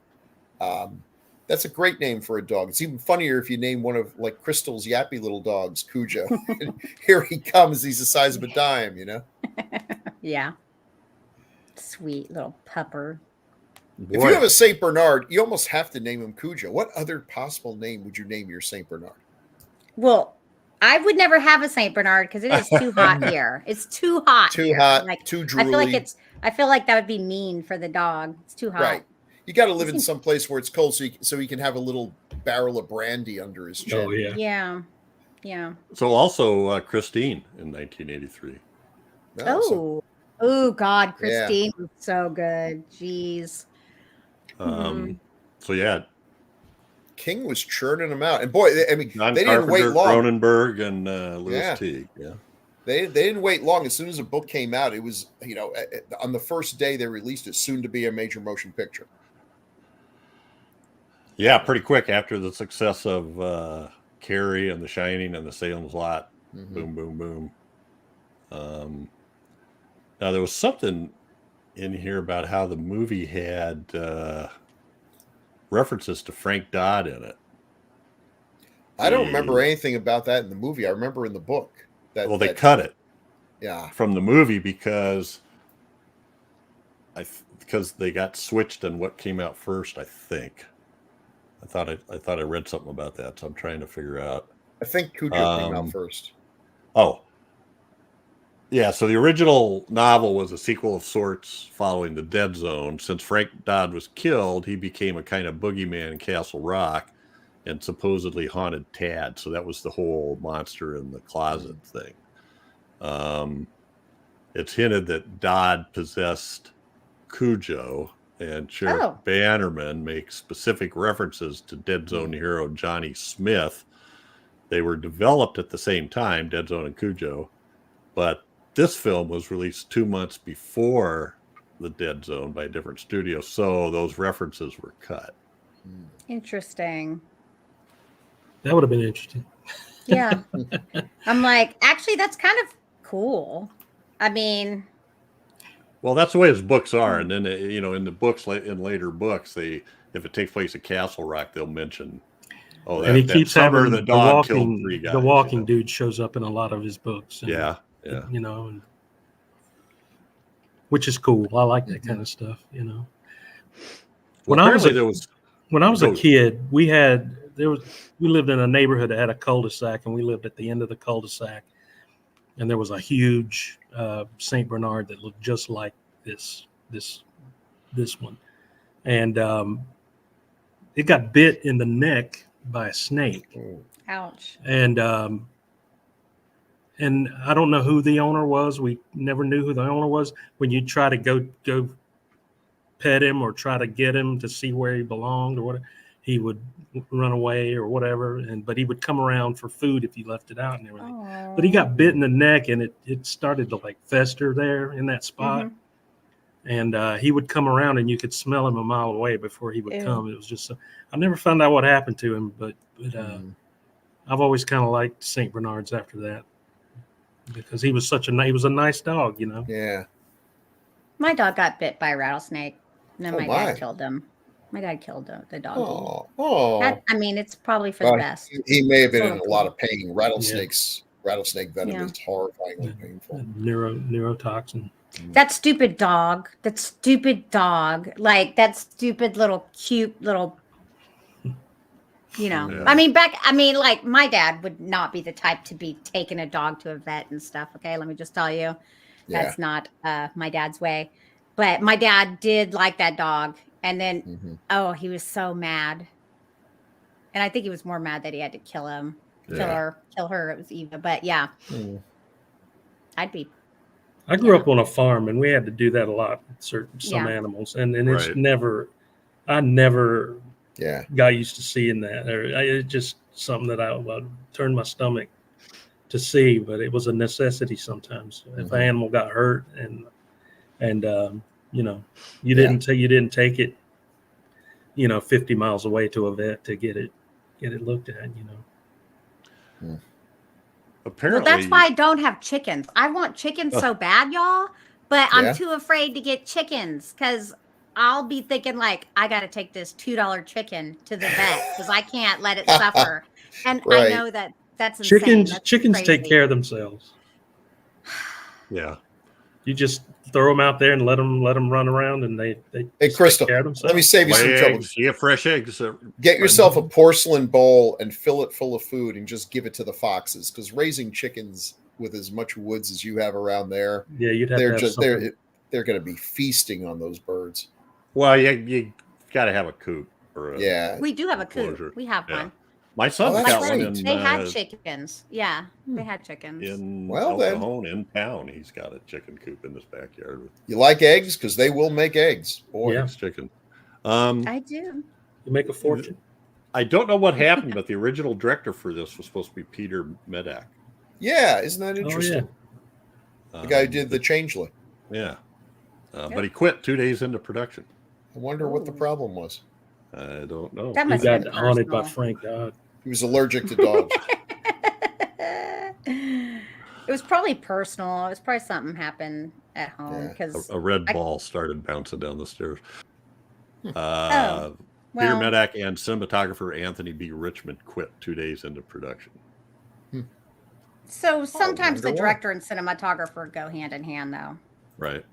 That's a great name for a dog. It's even funnier if you name one of like Crystal's yappy little dogs, Cujo. And here he comes. He's the size of a dime, Yeah. Sweet little pupper. boy, If you have a Saint Bernard, you almost have to name him Cujo. What other possible name would you name your Saint Bernard? Well, I would never have a Saint Bernard because it is too hot here. It's too hot. Too here. hot, Like, too I drooly. feel like that would be mean for the dog. It's too hot. Right. You got to live in some place where it's cold so he can have a little barrel of brandy under his chin. Oh, yeah. Yeah. Yeah. so also Christine in 1983. Oh God, Christine was so good. Jeez. So yeah, King was churning them out, and boy, I mean, John they didn't wait Carpenter, long. Cronenberg, and Louis Yeah. Teague. Yeah. They didn't wait long. As soon as the book came out, it was on the first day they released it, soon to be a major motion picture. Yeah, pretty quick after the success of Carrie and The Shining and The Salem's Lot. Mhm. Boom, boom, boom. Now there was something in here about how the movie had references to Frank Dodd in it. I don't remember anything about that in the movie. I remember in the book that They cut it Yeah. from the movie because they got switched on what came out first. I think. I thought I read something about that, so I'm trying to figure out. I think Cujo came out first. Oh, yeah. So the original novel was a sequel of sorts following The Dead Zone. Since Frank Dodd was killed, he became a kind of boogeyman in Castle Rock and supposedly haunted Tad. So that was the whole monster in the closet thing. It's hinted that Dodd possessed Cujo, and Sheriff Bannerman makes specific references to Dead Zone hero Johnny Smith. They were developed at the same time, Dead Zone and Cujo, but this film was released 2 months before the Dead Zone by a different studio, so those references were cut. Interesting. That would have been interesting. Yeah. I'm like, actually, that's kind of cool. I mean, well, that's the way his books are. And then, in the books, in later books, if it takes place at Castle Rock, they'll mention, and he keeps summer having the dog killed 3 guys. The walking dude shows up in a lot of his books. And, yeah. Which is cool. I like that kind of stuff, Well, When I was a kid, we lived in a neighborhood that had a cul-de-sac, and we lived at the end of the cul-de-sac, and there was a huge Saint Bernard that looked just like this one, and it got bit in the neck by a snake. ouch. And I don't know who the owner was. We never knew who the owner was. When you try to go pet him or try to get him to see where he belonged or whatever, he would run away or whatever. But he would come around for food if you left it out and everything. Aww. But he got bit in the neck, and it started to like fester there in that spot. Mm-hmm. And he would come around, and you could smell him a mile away before he would Ew. come. It was just I never found out what happened to him, but I've always kind of liked Saint Bernards after that, because he was he was a nice dog, Yeah. My dog got bit by a rattlesnake, and then Oh, my my. dad killed him. My dad killed the dog. Oh. I mean, it's probably for the best. He may have been in Sort a of lot of pain. Rattlesnake venom is horrifyingly painful. Neurotoxin. That stupid dog. Like that stupid little cute little. Yeah. I mean, like my dad would not be the type to be taking a dog to a vet and stuff. Okay, let me just tell you, that's not my dad's way. But my dad did like that dog, and then he was so mad, and I think he was more mad that he had to kill him, kill her. It was Eva, but yeah, I grew up on a farm, and we had to do that a lot with some animals, and it's I never got used to seeing that. It's just something that I turned my stomach to see, but it was a necessity sometimes. If an animal got hurt, and you didn't take it 50 miles away to a vet to get it looked at. Apparently, well, that's why I don't have chickens. I want chickens so bad, y'all, but I'm too afraid to get chickens because I'll be thinking like I got to take this $2 chicken to the vet because I can't let it suffer. And I know that's insane. Chickens take care of themselves. Yeah. You just throw them out there and let them run around, and they Crystal, take care of themselves. let me save you some trouble. You get fresh eggs. Get yourself a porcelain bowl and fill it full of food and just give it to the foxes, because raising chickens with as much woods as you have around there, you'd have to they're going to be feasting on those birds. Well, you got to have a coop. We do have a coop. Enclosure. We have one. My son's got one. They had chickens. Yeah, they had chickens. In El Cajon, in town, he's got a chicken coop in his backyard. You like eggs? Because they will make eggs. Boy, it's chicken. I do. You make a fortune. I don't know what happened, but the original director for this was supposed to be Peter Medak. Yeah, isn't that interesting? The guy who did The Changeling. Yeah. But he quit 2 days into production. I wonder what the problem was. I don't know. That He must got have been haunted by personal. Frank Dodd. He was allergic to dogs. It was probably personal. It was probably something happened at home because a red ball started bouncing down the stairs. Peter well, Medak and cinematographer Anthony B. Richmond quit 2 days into production. so sometimes the wonder why. director and cinematographer go hand in hand, though. Right.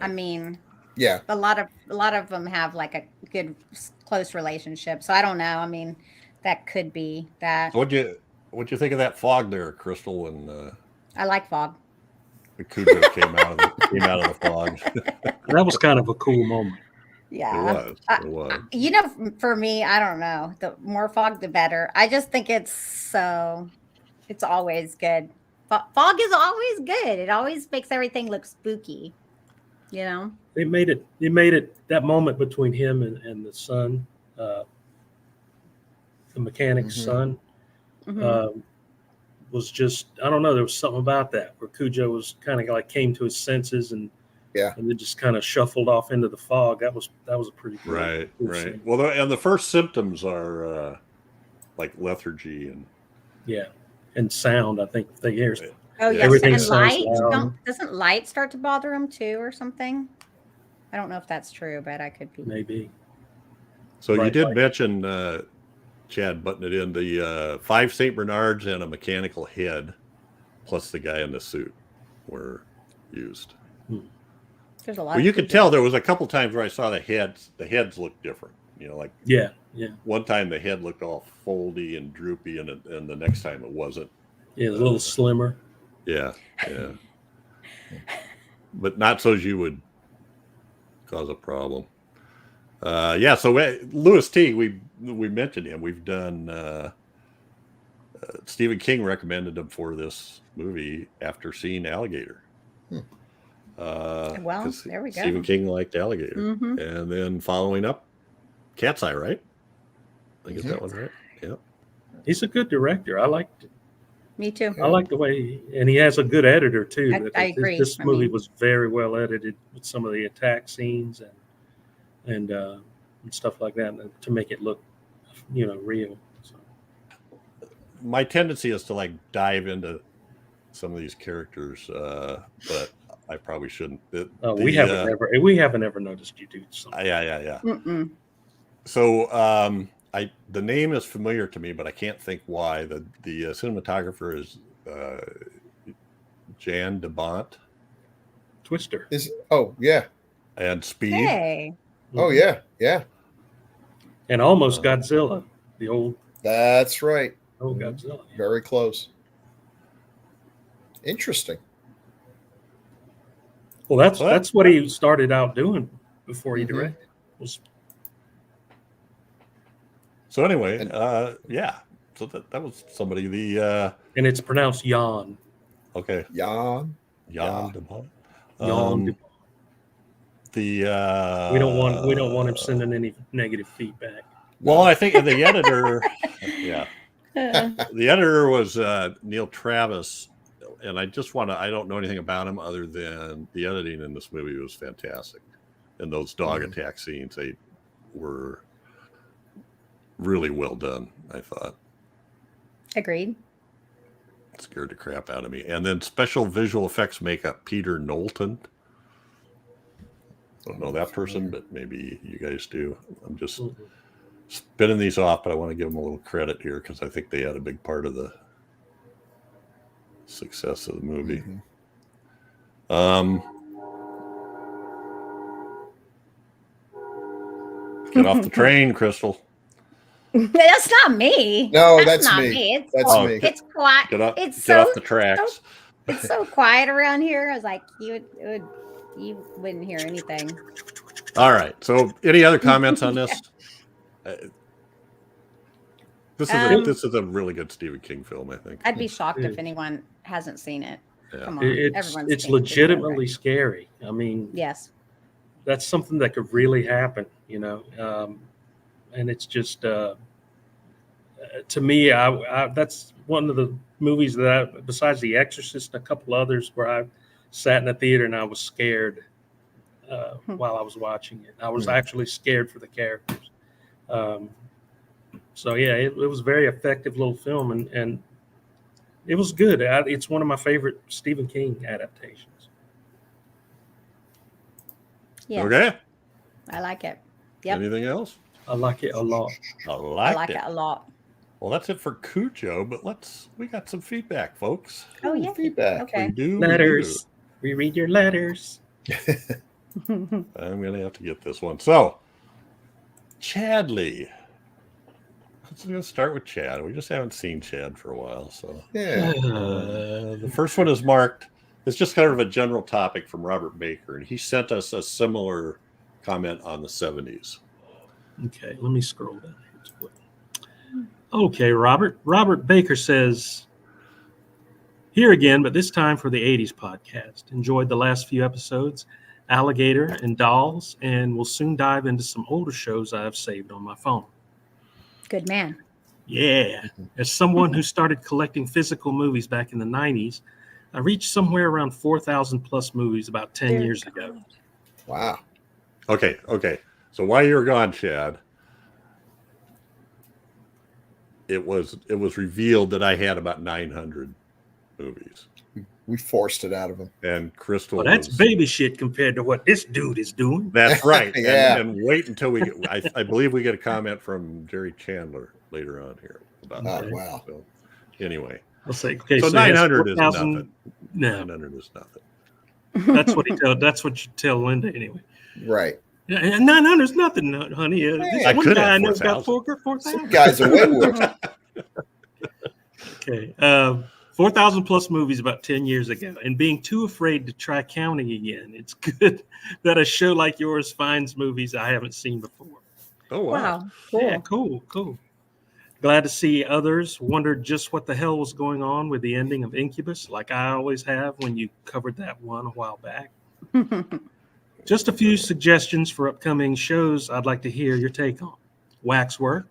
I mean, Yeah. a lot of them have like a good close relationship. So I don't know. I mean, that could be that. So what'd you think of that fog there, Crystal? When I like fog. the Cujo came out of the fog. That was kind of a cool moment. Yeah. It was. For me, I don't know. The more fog, the better. I just think it's always good. Fog is always good. It always makes everything look spooky. It made it that moment between him and the son, the mechanic's son, was just, I don't know, there was something about that where Cujo was kind of like came to his senses and Yeah. And then just kind of shuffled off into the fog. That was a pretty cool, Right. cool scene. Well, and the first symptoms are like lethargy and sound. I think they hear. Oh yes, Everything and sounds light. loud. Doesn't light start to bother them too, or something? I don't know if that's true, but I could be. Maybe. So you Right, did right. mention, Chad, butting it in, the 5 St. Bernards and a mechanical head, plus the guy in the suit, were used. There's a lot. Well, you could tell there was a couple times where I saw the heads. The heads looked different. Like Yeah. one time the head looked all foldy and droopy, and the next time it wasn't. Yeah, a little slimmer. Yeah. But not so as you would cause a problem. So Louis Teague, we mentioned him. We've done. Stephen King recommended him for this movie after seeing Alligator. Well, there we go. Stephen King liked Alligator, and then following up, Cat's Eye, right? I get that one right. Yeah, He's a good director. I liked it. Me too. I like the way, and he has a good editor too. I agree. This movie was very well edited with some of the attack scenes and stuff like that to make it look, real. So. My tendency is to like dive into some of these characters, but I probably shouldn't. We haven't ever noticed you do something. Yeah. Mm-mm. So the name is familiar to me, but I can't think why. The cinematographer is Jan De Bont. Twister. And Speed. Hey. Oh yeah. And almost Godzilla. The old. That's right. Old Godzilla. Yeah. Very close. Interesting. Well, that's what he started out doing before he directed. So anyway, So that was somebody. And it's pronounced Jan. Okay. Jan De Bont. Jan De Bont. We don't want him sending any negative feedback. Well, I think the editor, the editor was Neil Travis, and I don't know anything about him other than the editing in this movie was fantastic, and those dog attack scenes, they were really well done, I thought. Agreed. Scared the crap out of me. And then special visual effects makeup, Peter Knowlton. I don't know that person, but maybe you guys do. I'm just spinning these off, but I want to give them a little credit here because I think they had a big part of the success of the movie. Get off the train, Crystal. That's not me. No, that's not me. It's That's me. It's quiet. Get off the tracks. It's so quiet around here. I was like, you wouldn't hear anything. All right. So, any other comments on this? This is a really good Stephen King film, I think. I'd be shocked if anyone hasn't seen it. Yeah. Come on, it's legitimately scary. I mean, yes, that's something that could really happen, and it's just to me, I that's one of the movies that besides The Exorcist and a couple others where I sat in a theater and I was scared while I was watching it. I was actually scared for the characters. So yeah, it was a very effective little film, and it was good. It's one of my favorite Stephen King adaptations. yes. Okay. I like it. Yep. Anything else? I like it a lot. I I like it a lot. Well, that's it for Cujo, but we got some feedback, folks. Oh yeah, feedback. Okay. Letters. We read your letters. I'm going to have to get this one. So, Chadley. Let's just start with Chad. We just haven't seen Chad for a while. So, Yeah. The first one is marked. It's just kind of a general topic from Robert Baker, and he sent us a similar comment on the 70s. Okay, let me scroll down here. Okay, Robert Baker says, here again, but this time for the 80s podcast. Enjoyed the last few episodes, Alligator and Dolls, and will soon dive into some older shows I have saved on my phone. Good man. Yeah. As someone who started collecting physical movies back in the 90s, I reached somewhere around 4,000 plus movies about 10 years ago. Wow. Okay. So while you were gone, Chad, it was revealed that I had about 900 movies. We forced it out of him. And Crystal, Well, that's baby shit compared to what this dude is doing. That's right. Yeah. And wait until we get, I believe we get a comment from Jerry Chandler later on here about Oh, that. wow. So, anyway. I'll say, okay, So so 900 is 4,000 nothing. No, 900 is nothing. that's what you tell Linda anyway. Right. Yeah, and 900 is nothing, honey. This I one could guy I have know got 4,000. 4,000. Some guys are way worse. Okay. 4,000 plus movies about 10 years ago, and being too afraid to try counting again. It's good that a show like yours finds movies I haven't seen before. Oh, wow. Cool. Yeah, cool. Glad to see others wondered just what the hell was going on with the ending of Incubus, like I always have when you covered that one a while back. Just a few suggestions for upcoming shows I'd like to hear your take on. Waxwork,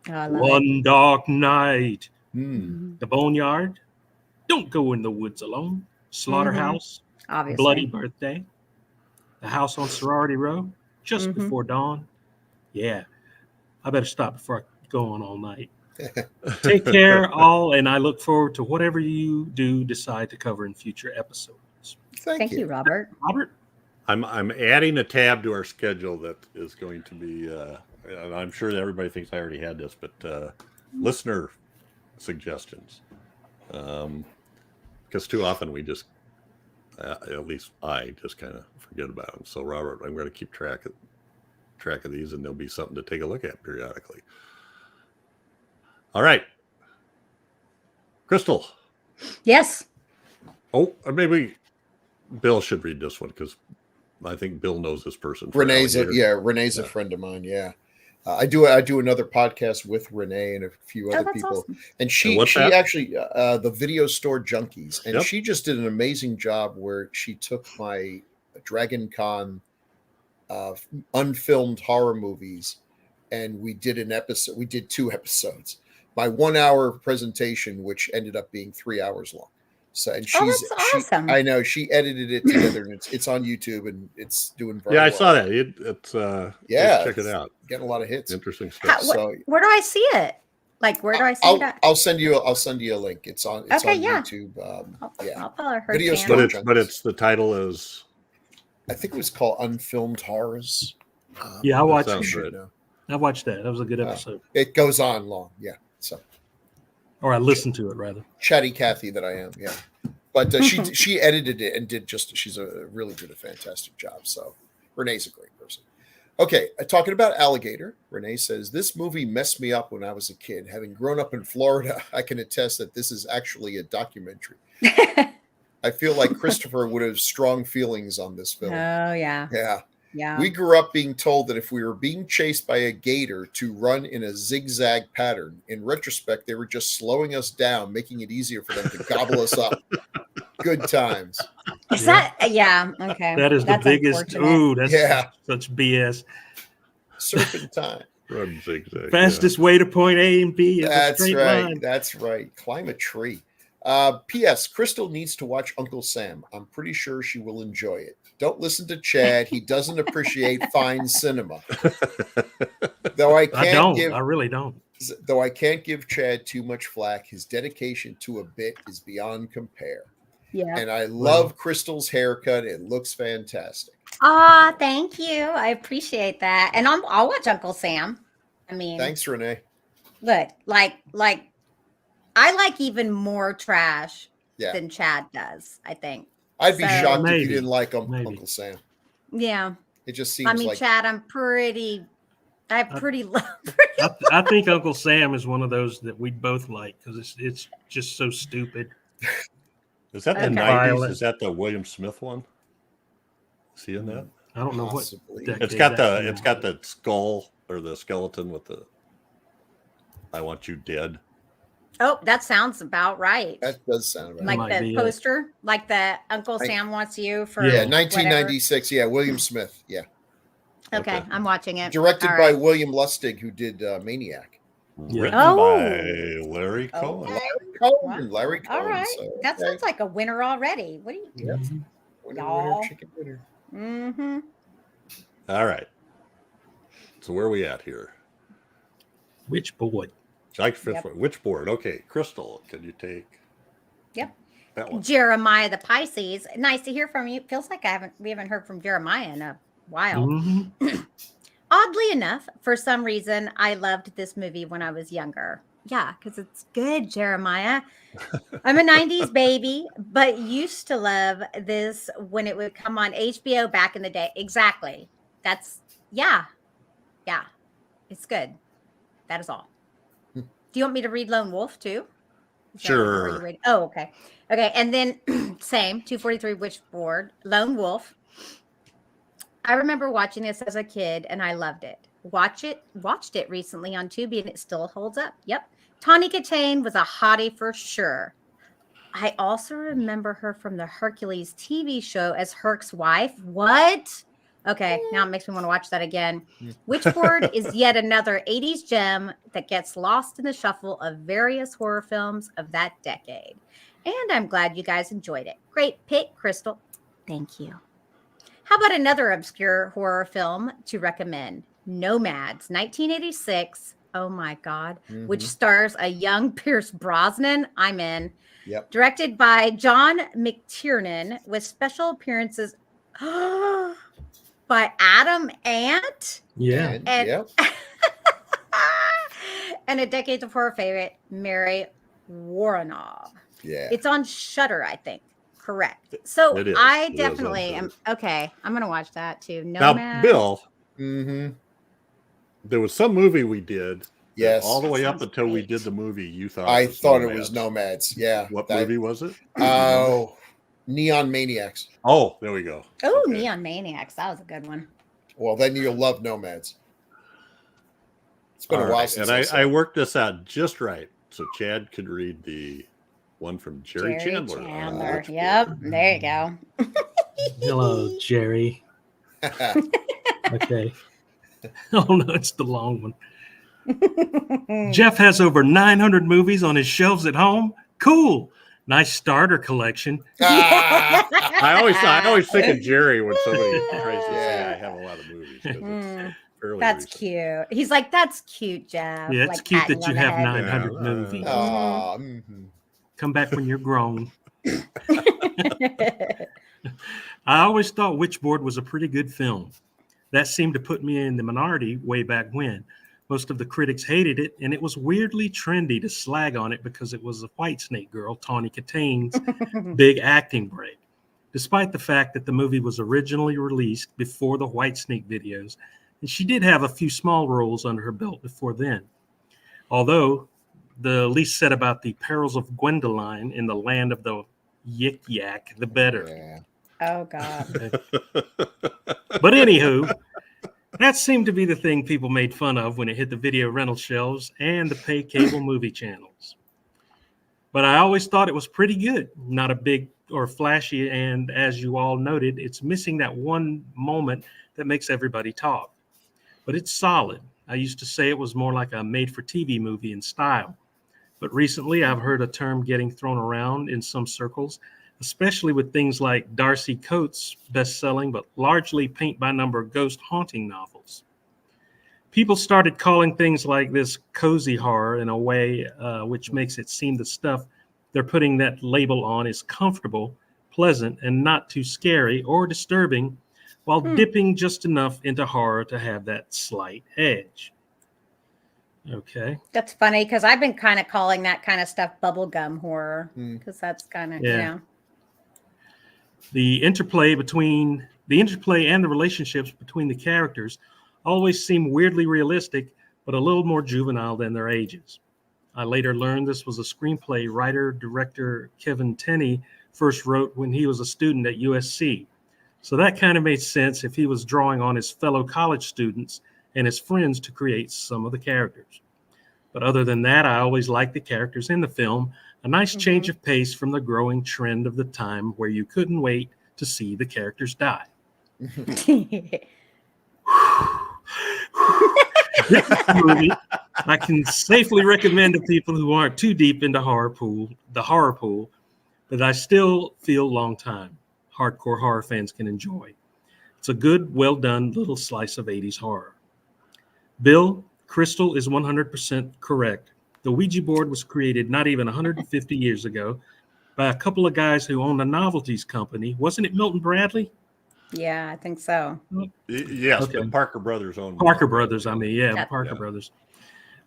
One Dark Night, The Boneyard, Don't Go in the Woods Alone, Slaughterhouse, Obviously. Bloody Birthday, The House on Sorority Row, Just Before Dawn. Yeah, I better stop before I go on all night. Take care, all, and I look forward to whatever you do decide to cover in future episodes. Thank you, Robert. Robert? I'm adding a tab to our schedule that is going to be, and I'm sure that everybody thinks I already had this, but listener suggestions. Because too often we just, at least I just kind of forget about them. So Robert, I'm going to keep track of these, and there'll be something to take a look at periodically. All right, Crystal. Yes. Oh, maybe Bill should read this one because I think Bill knows this person. Renee's a friend of mine. Yeah. I do another podcast with Renee and a few other people. Awesome. And she actually, the Video Store Junkies. And she just did an amazing job where she took my Dragon Con unfilmed horror movies, and we did we did 2 episodes. My 1 hour presentation, which ended up being 3 hours long. So, and that's awesome. I know she edited it together, and it's on YouTube, and it's doing very well. I saw that. It's check it out. Getting a lot of hits. Interesting stuff. Where do I see it? Like, where do I see that? I'll send you a link. It's on YouTube. I'll follow her Video channel. But it's the title is, I think it was called Unfilmed Horrors. Yeah, I watched it. I watched that. That was a good episode. It goes on long. Yeah. So. Or I listened to it rather. Chatty Cathy that I am. Yeah. But she edited it and she's a really did a fantastic job. So Renee's a great person. Okay. Talking about alligator, Renee says, this movie messed me up when I was a kid. Having grown up in Florida, I can attest that this is actually a documentary. I feel like Christopher would have strong feelings on this film. Oh, yeah. Yeah. Yeah. We grew up being told that if we were being chased by a gator to run in a zigzag pattern. In retrospect, they were just slowing us down, making it easier for them to gobble us up. Good times. Is that? Yeah. Okay. That's the biggest. Ooh, that's such BS. Serpentine. Run zigzag. Fastest way to point A and B is a straight line. That's right. Climb a tree. P.S. Crystal needs to watch Uncle Sam. I'm pretty sure she will enjoy it. Don't listen to Chad. He doesn't appreciate fine cinema. I really don't. Though I can't give Chad too much flack, his dedication to a bit is beyond compare. Yeah. And I love Crystal's haircut. It looks fantastic. Thank you. I appreciate that. And I'll watch Uncle Sam. I mean, thanks, Renee. Look, like I like even more trash than Chad does, I think. I'd be shocked if you didn't like Uncle Sam. Yeah. It just seems like Chad, I think Uncle Sam is one of those that we both like because it's just so stupid. Is that the 90s? Is that the William Smith one? Is he in that? I don't know what. It's got the skull or the skeleton with the "I want you dead." Oh, that sounds about right. That does sound about like the poster, like the Uncle Sam wants you for 1996. Whatever. Yeah, William Smith. Yeah. Okay, I'm watching it. Directed by William Lustig, who did Maniac. Written Oh. by Larry Cohen. Okay. Larry Cohen. All right. So, That sounds like a winner already. What do you Yep. Mhm. Winner, Y'all. chicken dinner. Mm-hmm. All right. So where are we at here? Which board? Like fifth Yep. one. Which board? Okay, Crystal, can you take Yep. that one? Jeremiah the Pisces. Nice to hear from you. Feels like we haven't heard from Jeremiah in a while. Mhm. Oddly enough, for some reason, I loved this movie when I was younger. Yeah, because it's good, Jeremiah. I'm a 90s baby, but used to love this when it would come on HBO back in the day. Exactly. Yeah. It's good. That is all. Hmm. Do you want me to read Lone Wolf too? Is that what- or are you Sure. ready? Oh, okay. Okay. And then same 243 Witchboard, Lone Wolf. I remember watching this as a kid and I loved it. Watched it recently on Tubi and it still holds up. Yep. Tawny Katane was a hottie for sure. I also remember her from the Hercules TV show as Herc's wife. What? Okay, now it makes me want to watch that again. Witchboard is yet another 80s gem that gets lost in the shuffle of various horror films of that decade. And I'm glad you guys enjoyed it. Great pick, Crystal. Thank you. How about another obscure horror film to recommend? Nomads, 1986. Oh my God. Which stars a young Pierce Brosnan. I'm in. Yep. Directed by John McTiernan with special appearances by Adam Ant Yeah. and, Yep. and a Decades of Horror favorite, Mary Woronov. Yeah. It's on Shudder, I think. Correct. So It is. I It is on definitely Shudder. am. Okay, I'm going to watch that too. Now, Nomad. Bill, Mm-hmm. there was some movie we did. Yes. All the way up Sounds until we great. did the movie, you thought I it was thought Nomads. it was Nomads. Yeah. What movie was it? Oh, Neon Maniacs. Oh, there we go. Oh, Okay. Neon Maniacs. That was a good one. Well, then you'll love Nomads. It's been All a while right, since and saw I it. worked this out just right so Chad could read the one from Jerry Chandler. on Chandler. Witchboard. Yep. There you go. Hello, Jerry. Okay. Oh no, it's the long one. Jeff has over 900 movies on his shelves at home. Cool. Nice starter collection. I always think of Jerry when somebody tries to say I have a lot of movies. 'Cause it's fairly That's recent. cute. He's like, that's cute, Jeff. Yeah, it's like cute patting that you on the have head. 900 Yeah, movies. Aw, mhm. Come back when you're grown. I always thought Witchboard was a pretty good film. That seemed to put me in the minority way back when. Most of the critics hated it, and it was weirdly trendy to slag on it because it was a Whitesnake girl, Tawny Katane's big acting break. Despite the fact that the movie was originally released before the Whitesnake videos, and she did have a few small roles under her belt before then. Although the least said about the perils of Gwendoline in the land of the Yik Yak, the better. Yeah. Oh, God. But anywho, that seemed to be the thing people made fun of when it hit the video rental shelves and the pay cable movie channels. But I always thought it was pretty good, not a big or flashy, and as you all noted, it's missing that one moment that makes everybody talk. But it's solid. I used to say it was more like a made-for-TV movie in style. But recently, I've heard a term getting thrown around in some circles, especially with things like Darcy Coates' best-selling but largely paint-by-number ghost haunting novels. People started calling things like this cozy horror in a way which makes it seem the stuff they're putting that label on is comfortable, pleasant, and not too scary or disturbing, while dipping just enough into horror to have that slight edge. Okay. That's funny because I've been kind of calling that kind of stuff bubblegum horror because that's kind of, you know. The interplay and the relationships between the characters always seem weirdly realistic, but a little more juvenile than their ages. I later learned this was a screenplay writer-director Kevin Tenney first wrote when he was a student at USC. So that kind of made sense if he was drawing on his fellow college students and his friends to create some of the characters. But other than that, I always liked the characters in the film, a nice change of pace from the growing trend of the time where you couldn't wait to see the characters die. This movie I can safely recommend to people who aren't too deep into the horror pool, but I still feel long time hardcore horror fans can enjoy. It's a good, well done little slice of 80s horror. Bill, Crystal is 100% correct. The Ouija board was created not even 150 years ago by a couple of guys who owned a novelties company. Wasn't it Milton Bradley? Yeah, I think so. Yes, Okay. but Parker Brothers owned Parker Brothers, I mean, yeah, the Parker Brothers.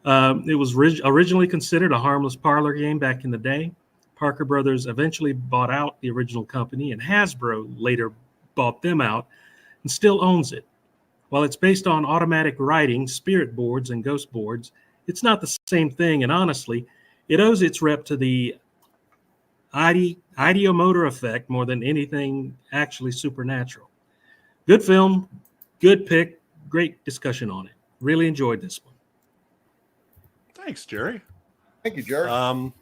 It was originally considered a harmless parlor game back in the day. Parker Brothers eventually bought out the original company, and Hasbro later bought them out and still owns it. While it's based on automatic writing, spirit boards, and ghost boards, it's not the same thing, and honestly, it owes its rep to the ideomotor effect more than anything actually supernatural. Good film, good pick, great discussion on it. Really enjoyed this one. Thanks, Jerry. Thank you, Jerry. I'm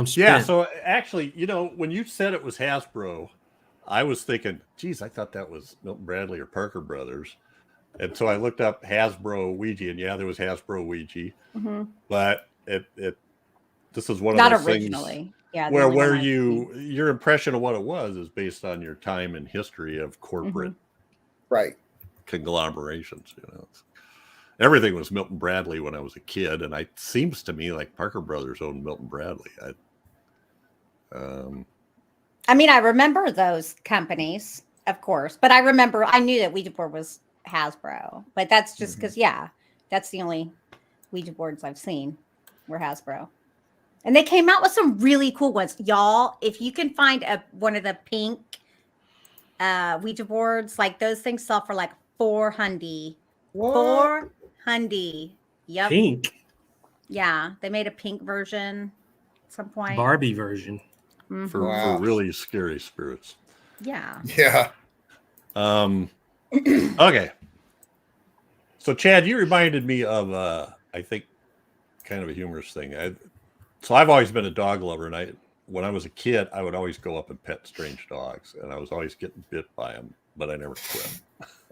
spent. Yeah, so actually, when you said it was Hasbro, I was thinking, geez, I thought that was Milton Bradley or Parker Brothers. And so I looked up Hasbro Ouija, and yeah, there was Hasbro Ouija. Mm-hmm. But this is one Not of those originally. things Yeah, where your impression of what it was is based on your time and history of corporate right conglomerations. Everything was Milton Bradley when I was a kid, and it seems to me like Parker Brothers owned Milton Bradley. I mean, I remember those companies, of course, but I knew that Ouija board was Hasbro, but that's just because, that's the only Ouija boards I've seen were Hasbro. And they came out with some really cool ones. Y'all, if you can find one of the pink Ouija boards, like those things sell for like $400. $400. Yep. Pink. Yeah, they made a pink version at some point. Barbie version. For really scary spirits. Yeah. Yeah. Okay. So Chad, you reminded me of I think kind of a humorous thing. So I've always been a dog lover, and when I was a kid, I would always go up and pet strange dogs, and I was always getting bit by them, but I never quit.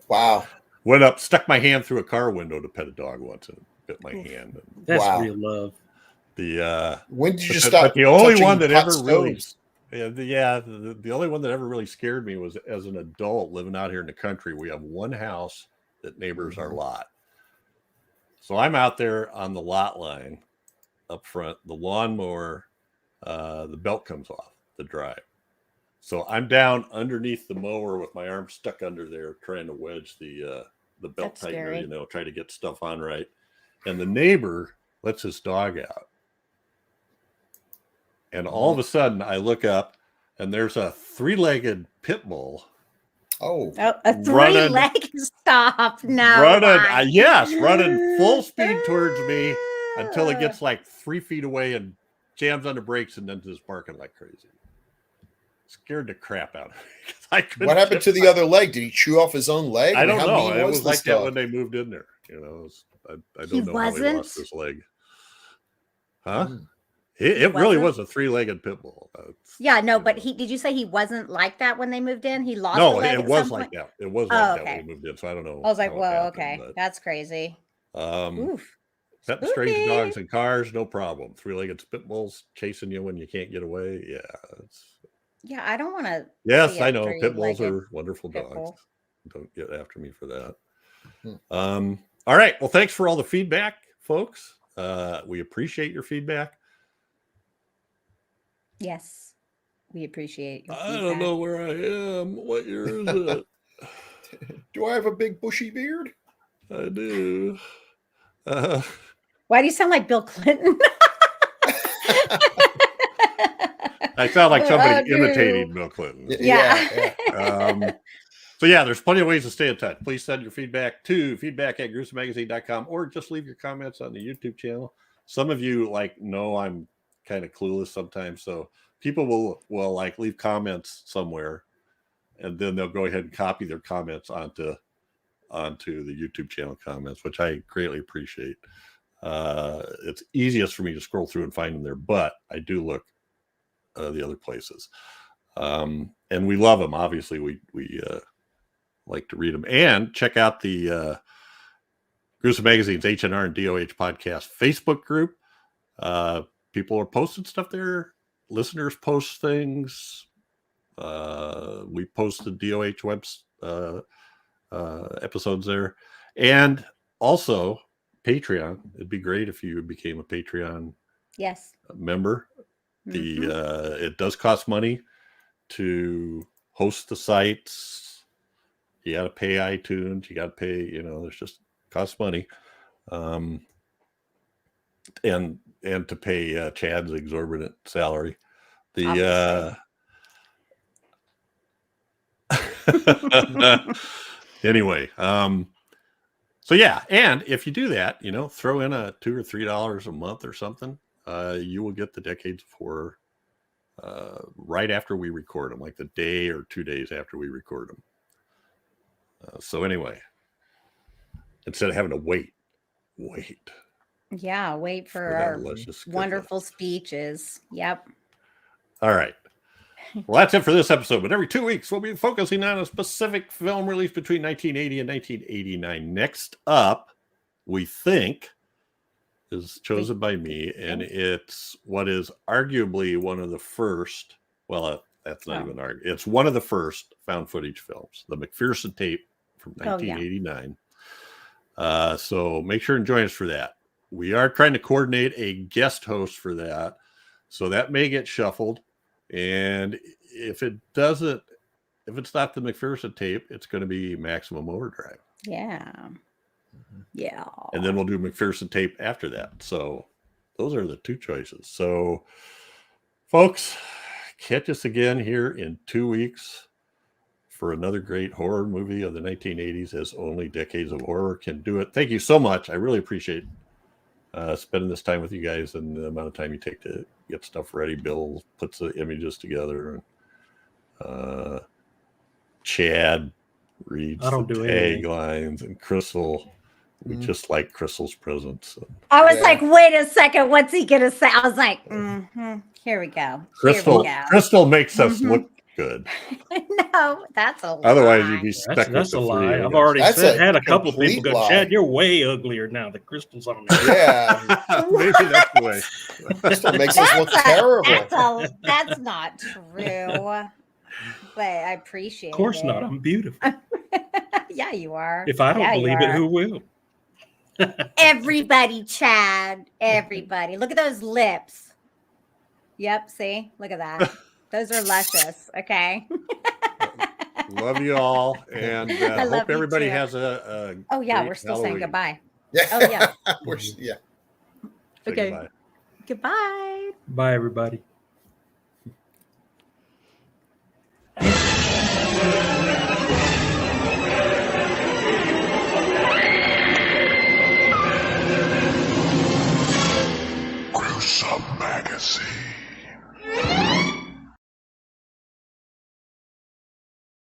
Wow. Went up, stuck my hand through a car window to pet a dog once, and bit my hand. That's real love. When did you stop? The only one that ever stoves? the only one that ever really scared me was as an adult living out here in the country. We have one house that neighbors our lot. So I'm out there on the lot line up front, the lawnmower, the belt comes off the drive. So I'm down underneath the mower with my arm stuck under there, trying to wedge the belt tightener, try to get stuff on right. And the neighbor lets his dog out. And all of a sudden I look up and there's a 3-legged pit bull. A 3-legged stop. No. Running full speed towards me until it gets like 3 feet away and jams on the brakes and then just barking like crazy. Scared the crap out of me. What happened to the other leg? Did he chew off his own leg? I don't know. It was like that when they moved in there. I don't know how he lost his leg. Huh? It really was a 3-legged pit bull. But did you say he wasn't like that when they moved in? He lost. No, it was like that. It was like that when he moved in. So I don't know. I was like, whoa, okay, that's crazy. Petting strange dogs in cars, no problem. 3-legged pit bulls chasing you when you can't get away. Yeah, I don't want to. Yes, I know. Pit bulls are wonderful dogs. Don't get after me for that. All right. Well, thanks for all the feedback, folks. We appreciate your feedback. Yes, we appreciate your feedback. I don't know where I am. What year is it? Do I have a big bushy beard? I do. Why do you sound like Bill Clinton? I sound like somebody imitating Bill Clinton. Yeah. So there's plenty of ways to stay in touch. Please send your feedback to feedback@gruesomemagazine.com or just leave your comments on the YouTube channel. Some of you know I'm kind of clueless sometimes, so people will like leave comments somewhere and then they'll go ahead and copy their comments onto the YouTube channel comments, which I greatly appreciate. It's easiest for me to scroll through and find them there, but I do look the other places. And we love them. Obviously, we like to read them. And check out the Gruesome Magazine's H&R and DOH podcast Facebook group. People are posting stuff there. Listeners post things. We post the DOH webs episodes there, and also Patreon. It'd be great if you became a Patreon member. It does cost money to host the sites. You got to pay iTunes. You got to pay. There's just costs money, and to pay Chad's exorbitant salary. Anyway, so yeah, and if you do that, throw in a $2 or $3 a month or something, you will get the Decades of Horror right after we record them, like the day or 2 days after we record them. So anyway, instead of having to wait. Yeah, wait for our wonderful speeches. Yep. All right. Well, that's it for this episode. But every 2 weeks, we'll be focusing on a specific film released between 1980 and 1989. Next up, we think, is chosen by me, and it's what is arguably one of the first. Well, that's not even argued. It's one of the first found footage films, the McPherson tape from 1989. So make sure and join us for that. We are trying to coordinate a guest host for that, so that may get shuffled. And if it's not the McPherson tape, it's going to be Maximum Overdrive. Yeah. Yeah. And then we'll do McPherson tape after that. So those are the two choices. So, folks, catch us again here in 2 weeks for another great horror movie of the 1980s, as only Decades of Horror can do it. Thank you so much. I really appreciate spending this time with you guys and the amount of time you take to get stuff ready. Bill puts the images together, and Chad reads the taglines, and Crystal, we just like Crystal's presence. I was like, wait a second, what's he gonna say? I was like, here we go. Crystal makes us look good. No, that's a lie. Otherwise, you'd be stuck. That's a lie. I've already had a couple of people go, Chad, you're way uglier now. The crystal's on there. Yeah. Maybe that's the way. Crystal makes us look terrible. That's not true. But I appreciate it. Of course not. I'm beautiful. Yeah, you are. If I don't believe it, who will? Everybody, Chad. Everybody. Look at those lips. Yep, see? Look at that. Those are luscious. Okay. Love you all, and hope everybody has a oh yeah, we're still saying goodbye. Yeah. Oh yeah. Okay. Goodbye. Bye, everybody.